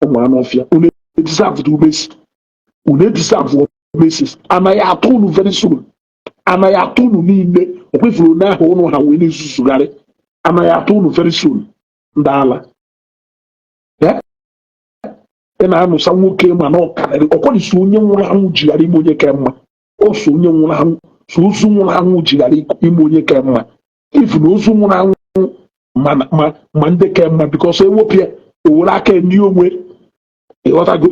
Omanofia. Une deserve to miss. Une deserve to miss. And I atunu very soon. And I atunu nime. Okwefu na ho no ha weni susugare. And I atunu very soon. Ndala. Yeah? Na anụ sa nwoke ma na ọkarịrị ọkwọdị so onye nwụrụ anwụ jigharị ime onye ka mma o so onye nwụrụ anwụ so ozu nwụrụ anwụ jigharị ime onye ka mma if na ozu nwụrụ anwụ ma ndị ka mma bikos ewepụ ya owere aka ndị onwe ịghọtago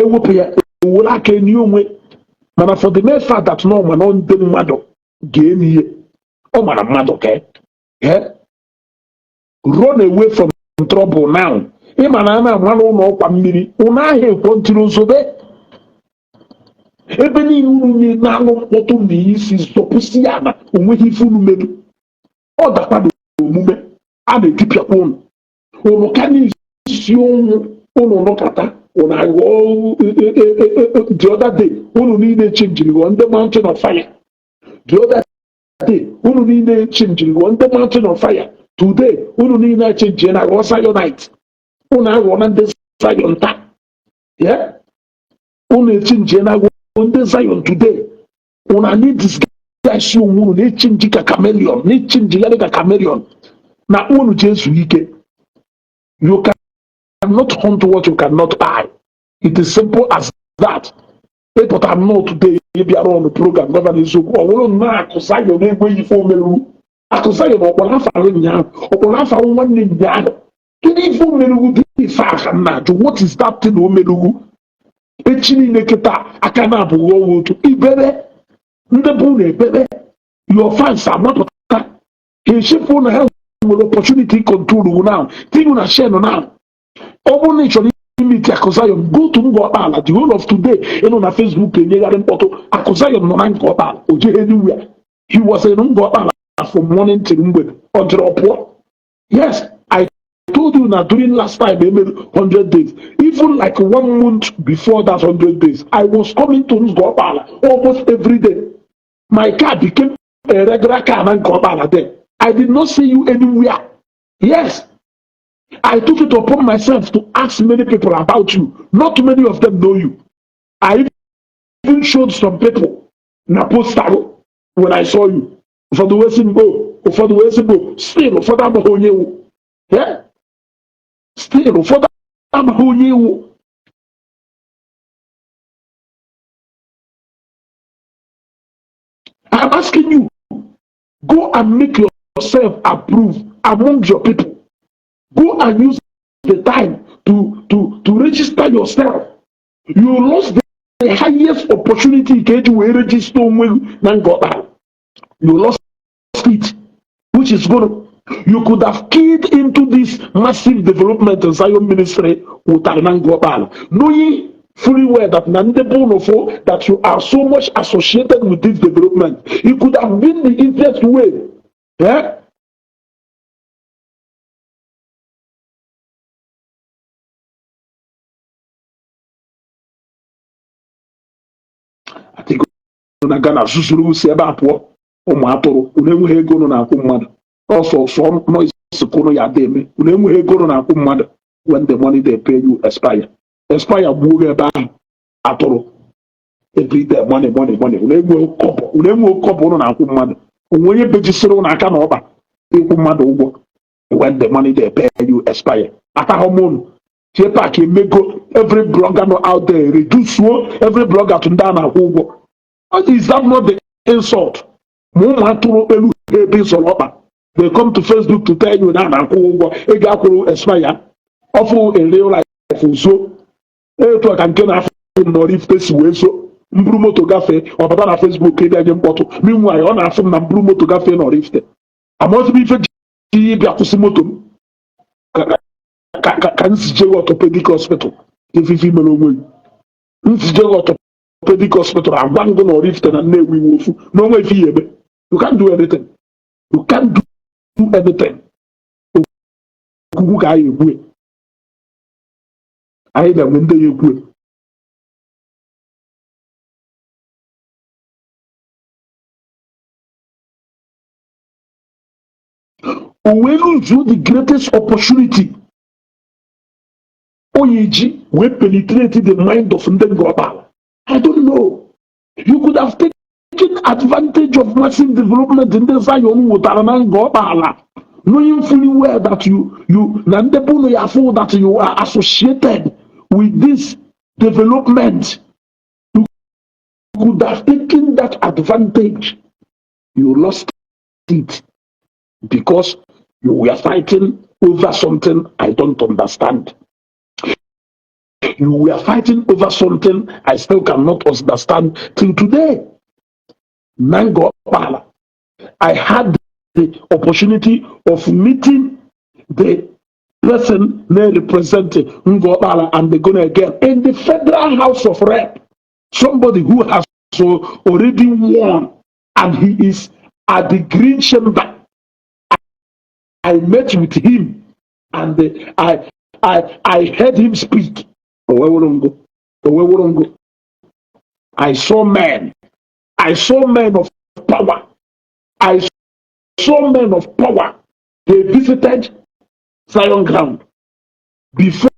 ewepụ ya owere aka ndị onwe mana for the mere fact that no mana ndị mmadụ ga-eme ihe ọ mara mmadụ ka run away from trouble now. Ịmana na amara ụlọ ọkwa mmiri ụnụ ahịa ekwentịrị ozobe ebe niile unu na-alụ mkpọtụ na isi zọpụsị ya na onweghị ife unu merụ ọ dakwa n'omume a na-etipịakwa unu ka n'isi unu nọkọta unu aghọọ the other day unu niile chenjiri ghọọ ndị mountain of fire. The other day unu niile chenjiri ghọọ ndị mountain of fire. Today unu niile chenjiri na ghọọ Zionite. Unu aghọọ na ndị Zion taa. Unu echenjiri na ghọọ ndị Zion today. Unu anyị disguise onwe unu na-echenji ka chameleon, na-echenjigharị ka chameleon na unu ji ezu ike. You cannot hunt what you cannot buy. It is simple as that. But I'm not today. Maybe I on the program. Governor Eziokwu. I will not accuse you. They go for me. Accuse you. Open half a ring. Open half a one ring. Can you for me? What is that thing? Omelugu. Echini neketa. Akana buwo to ibere. Ndebune bebe. Your fans are not. He ship on the opportunity control now. Thing on a share now. Open nature. Go to Ngobala the whole of today. On Facebook, anywhere. He was in Ngobala from morning till night. Yes, I told you that during last time they made 100 days. Even like 1 month before that 100 days, I was coming to Ngobala almost every day. My car became a regular car in Ngobala there. I did not see you anywhere. Yes. I took it upon myself to ask many people about you. Not many of them know you. I even showed some people na poster when I saw you. For the Western Bo, still for that Mahonye. Yeah? Still for that Mahonye. I'm asking you, go and make yourself approved among your people. Go and use the time to register yourself. You lost the highest opportunity to register when you lost it, which is good. You could have keyed into this massive development in Zion ministry with Global, knowing fully well that that you are so much associated with this development. It could have been the easiest way. Yeah? Na Ghana susuru si ebe apụọ ụmụ atụrụ unu enweghị ego na-akwụ mmadụ ọsọ noise kwuru ya dị eme unu enweghị ego na-akwụ mmadụ when the money they pay you expire gbuo ebe ahụ atụrụ everyday money unu enweghị kọbọ unu na-akwụ mmadụ onwe onye bejisiri unu aka na ọba ịkwụ mmadụ ụgwọ when the money they pay you expire atahọmụnụ tie pak emego every blogger no out there reduce every blogger to ndị a na-akwụ ụgwọ. Is that not the insult? They come to Facebook to tell you that expire. Offer a real life so. To can if this way so. Mbrumo to gafe or banana Facebook photo. Meanwhile, on a from Mbrumo to gafe or if I must be for Gakusimoto. Can see orthopedic hospital if you female away. Orthopedic hospital and one going to reach the name no way fear. You can't do anything. You can't do anything. I the window you quit. When you do the greatest opportunity, OEG will penetrate the mind of Ndengobal. I don't know. You could have taken advantage of massive development in the Zion with Ngobala, knowing fully well that that you are associated with this development. You could have taken that advantage. You lost it because you were fighting over something I don't understand. You were fighting over something I still cannot understand till today. Ngobala. I had the opportunity of meeting the person they representing Ngobala and they're gonna again in the Federal House of Rep. Somebody who has already won and he is at the Green Chamber. I met with him and I heard him speak. I saw men. I saw men of power. I saw men of power. They visited Zion ground before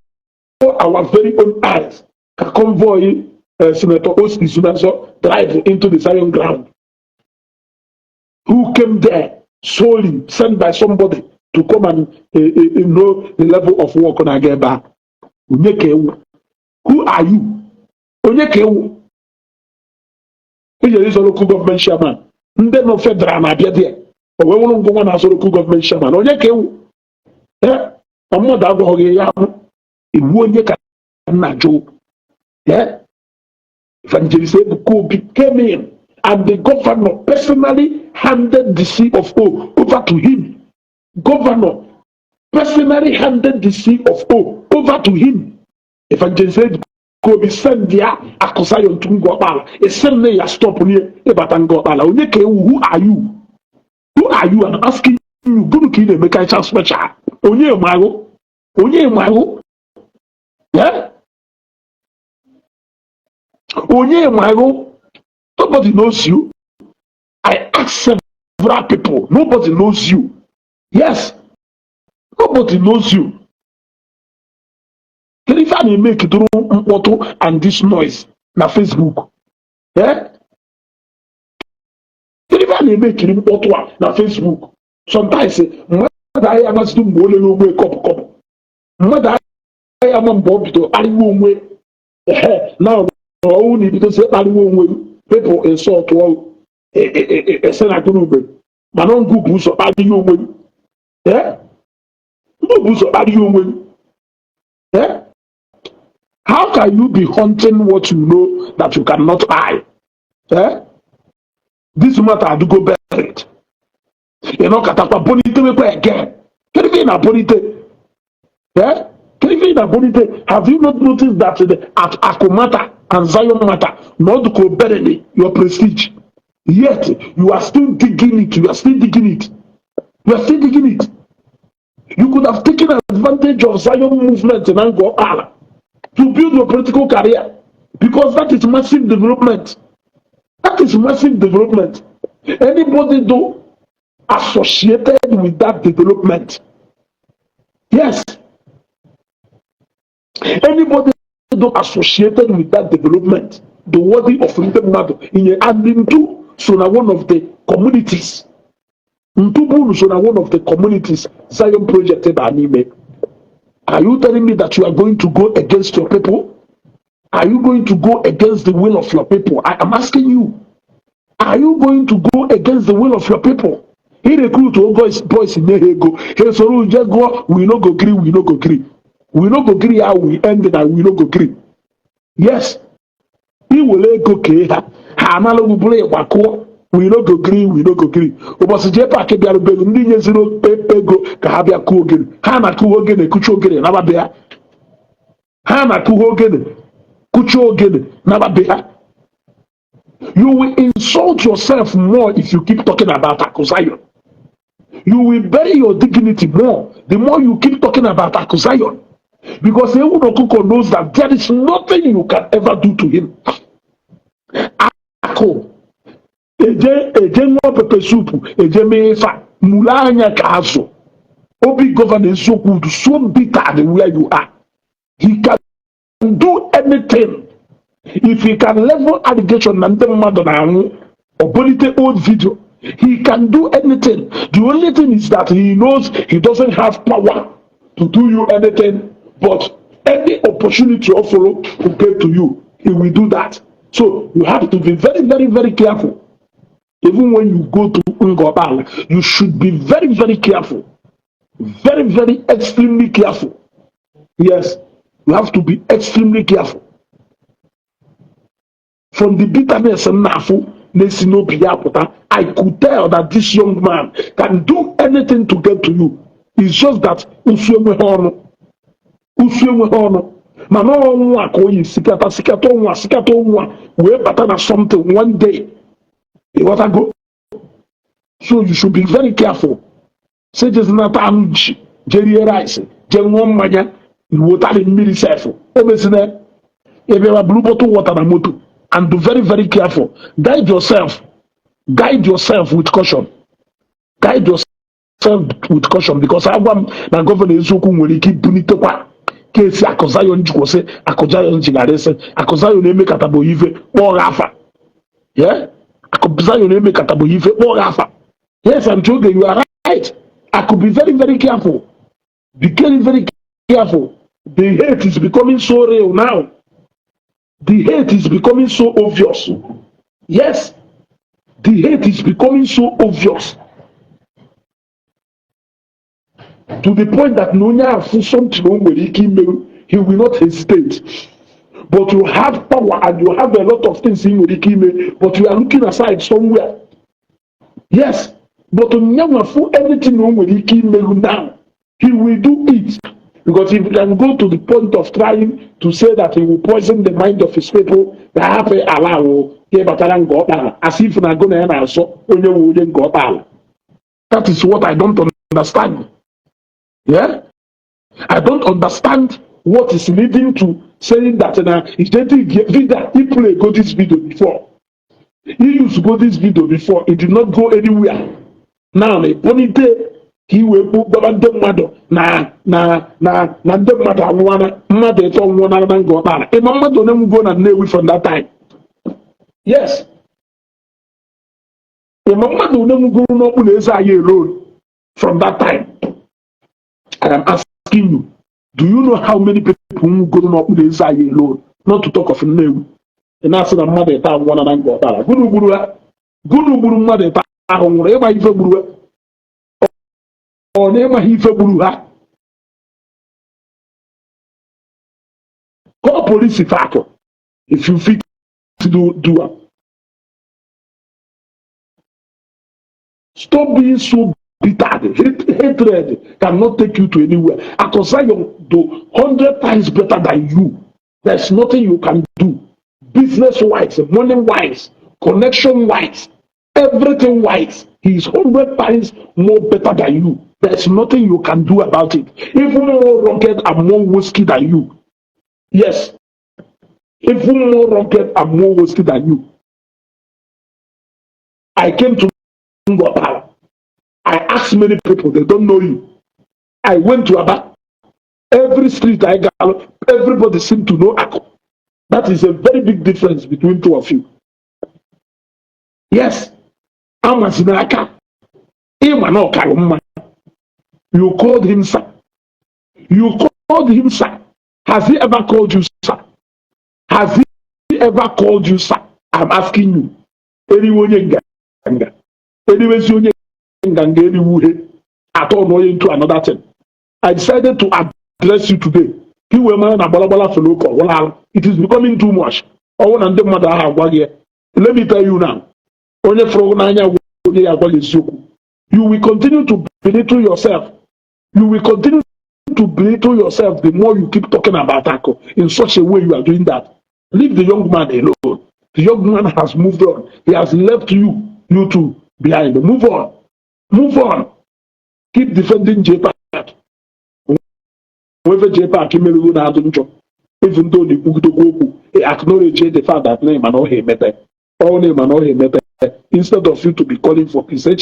our very own eyes. A convoy, Senator Osi Sunaso, drive into the Zion ground. Who came there solely sent by somebody to come and know the level of work on Ageba. Who are you? Onyekewu. Is a local government chairman. Nde no federal na bia there. We won't go on as a local government chairman. Onyekewu. Omo da go hoye ya. Iwu onyeka na jo. Evangelist Eziokwu came in and the governor personally handed the seal of O over to him. Governor personally handed the seal of O over to him. Evangelist Eziokwu be sent there akusayo ntungo bala. E send me ya stop ni e batango bala. Onyekewu, who are you? Who are you? I'm asking you. Go to Kine make a chance special. Onye mago. Yeah. Onye mago. Nobody knows you. I ask several people. Nobody knows you. Yes. Nobody knows you. Can you find me make through photo and this noise na Facebook? Yeah? Can you find me make photo na Facebook? Sometimes mother I am to mole no way cup. Mother I am on board to animal way. Now only because animal way people insult to a senator. Manon go boost of animal way. Yeah? No boost of animal way. Yeah? How can you be hunting what you know that you cannot hide? Eh? This matter do go buried. You know, katapa bonite again. Can you be in a bonite? Eh? Can you be in a bonite? Have you not noticed that at Akomata and Zion matter not go bury your prestige? Yet you are still digging it. You are still digging it. You could have taken advantage of Zion movement and go Allah to build your political career, because that is massive development. Anybody do associated with that development, yes. Anybody do associated with that development, the worthy of freedom matter and into so now one of the communities. One of the communities Zion projected anime. Are you telling me that you are going to go against your people? Are you going to go against the will of your people? I am asking you. Are you going to go against the will of your people? He recruit all boys in Nehego. He so just go. We no go agree. We no go agree how we ended and we no go agree. Yes. He will go Keha. Hanalo play wako. We no go agree. Obosi jepa ke biaru belu ndi nyeziro ego ka ha bia ku ogene. Ha na ku ogene kuchu ogene na ba bia. Ha na ku ogene kuchu ogene na ba bia. You will insult yourself more if you keep talking about Akusayon. You will bury your dignity more the more you keep talking about Akusayon. Because Ewu Okuko knows that there is nothing you can ever do to him. Ako. Eje nwa pepe soup, eje mefa, mulanya kaso. Obi governor Eziokwu so bitter than where you are. He can do anything. If he can level allegation and them mother or polite old video, he can do anything. The only thing is that he knows he doesn't have power to do you anything, but any opportunity or follow to get to you, he will do that. So you have to be very, very, very careful. Even when you go to Ngobal, you should be very, very careful. Very, very, extremely careful. Yes, you have to be extremely careful. From the bitterness and nafu, I could tell that this young man can do anything to get to you. It's just that Usueme Hono. Mano Sikato, we better something one day. You want to go? So you should be very careful. se jezinata anụ nchi jerie rice je ṅụọ mmanya wotari mmiri sef o mesina ebeba blue bottle water na moto and be very very careful. Guide yourself with caution. Guide yourself with caution because agwa m na gọvanọ Eziokwu nwere ike ibunitekwa kesi akụzayo njikwụsị akụzayo njigarịsị akụzayo na-eme katabo ife kpọọ afa akụzayo na-eme katabo ife kpọọ afa. Yes, I'm told you are right. I could be very very careful. Be very very careful. The hate is becoming so real now. The hate is becoming so obvious. Yes, the hate is becoming so obvious to the point that no something he will not hesitate. But you have power and you have a lot of things in your but you are looking aside somewhere. Yes, but anything now, he will do it. Because if he can go to the point of trying to say that he will poison the mind of his people, as if not going to answer, that is what I don't understand. Yeah, I don't understand what is leading to saying that he play go this video before. He used to go this video before. It did not go anywhere. Now the ponytail. He will put the mother na the mother one mother from one another go back. A mama don't even go and away from that time. Yes. A mama don't even go no alone from that time. I am asking you, do you know how many people who go up with Isaiah alone? Not to talk of name. And that's the mother town one another go back. Guru mother town wherever you go. Or never he february. Call police if you fit to do it. Stop being so bitter. Hatred cannot take you to anywhere. Akosayo do 100 times better than you. There's nothing you can do. Business wise, money wise, connection wise, everything wise. He's 100 times more better than you. There's nothing you can do about it. Even more rugged and more whiskey than you. Yes. Even more rugged and more whiskey than you. I came to Ngopala. I asked many people, they don't know you. I went to Aba. Every street I gallop, everybody seemed to know Ako. That is a very big difference between two of you. Yes. Amazinaka. Imano Karuma. You called him sir. You called him sir. Has he ever called you sir? Has he ever called you sir? I'm asking you. Anyone at all going into another thing. I decided to address you today. It is becoming too much. Let me tell you now. You will continue to belittle yourself. You will continue to belittle yourself the more you keep talking about Ako. In such a way you are doing that. Leave the young man alone. The young man has moved on. He has left you two behind. Move on. Move on. Keep defending JPAC. Whoever JPAC even though the he acknowledged the fact that name and all he met. All name and all he met. Instead of you to be calling for peace, he may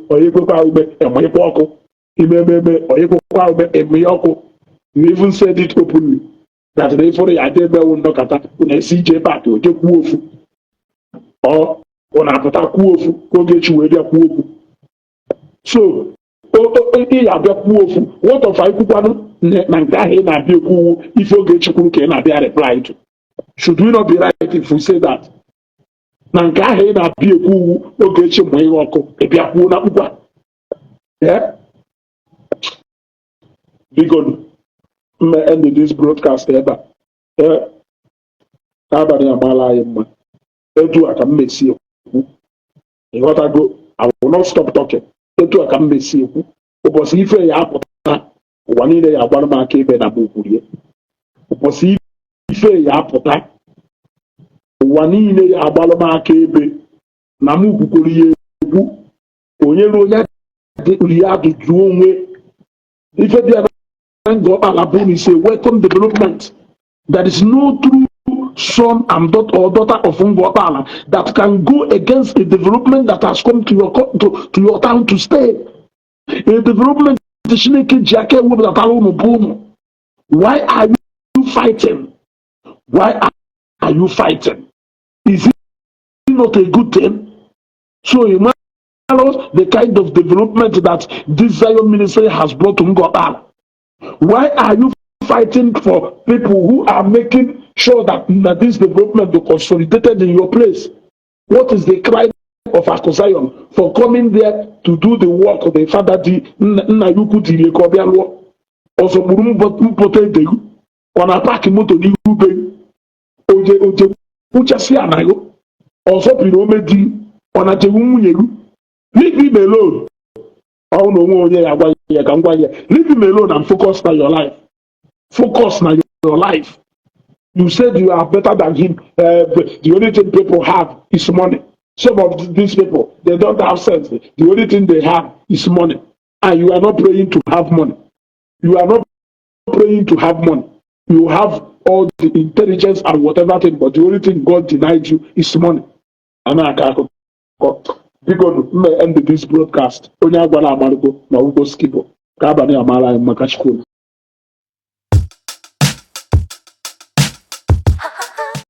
or you even said it openly that therefore I did not knock at CJ back to get Wolf or on a Pataku, go get you with your Wolf. So, what of I could if you get you can be replied. Should we not be right if we say that? Yeah? Big on end this broadcast ever. I will not stop talking. If wanine ya agbalụmaka ebe na mụ kwukwuru ya egwu onye ruo onye ri ajụjụ onwe ife dị na Ngọkpala bụ is a welcome development. There is no true son and daughter of Ngọkpala that can go against a development that has come to your town to stay. A development Chineke ji aka ewepụtara unu bụ unu. Why are you fighting? Why are you fighting? Is it not a good thing? So you must know the kind of development that this Zion ministry has brought to Ngọkpala. Why are you fighting for people who are making sure that this development be consolidated in your place? What is the crime of Zion for coming there to do the work of the father Nnayukwu diri ka ọ bịa lụọ? Ọzọ kpụrụ mpụta edegu ọ na paaki moto n'ihu be oje kwụchasị anaghị ọzọ piri ome di ọ na jewu nwunye gị. Leave him alone. Oh no, leave him alone and focus on your life. Focus on your life. You said you are better than him. The only thing people have is money. Some of these people, they don't have sense. The only thing they have is money. And you are not praying to have money. You are not praying to have money. You have all the intelligence and whatever thing, but the only thing God denied you is money. And I can't go. Because may end this broadcast. Onye agwala amargo na ugo skibo. Ka abani amala maka shikolo.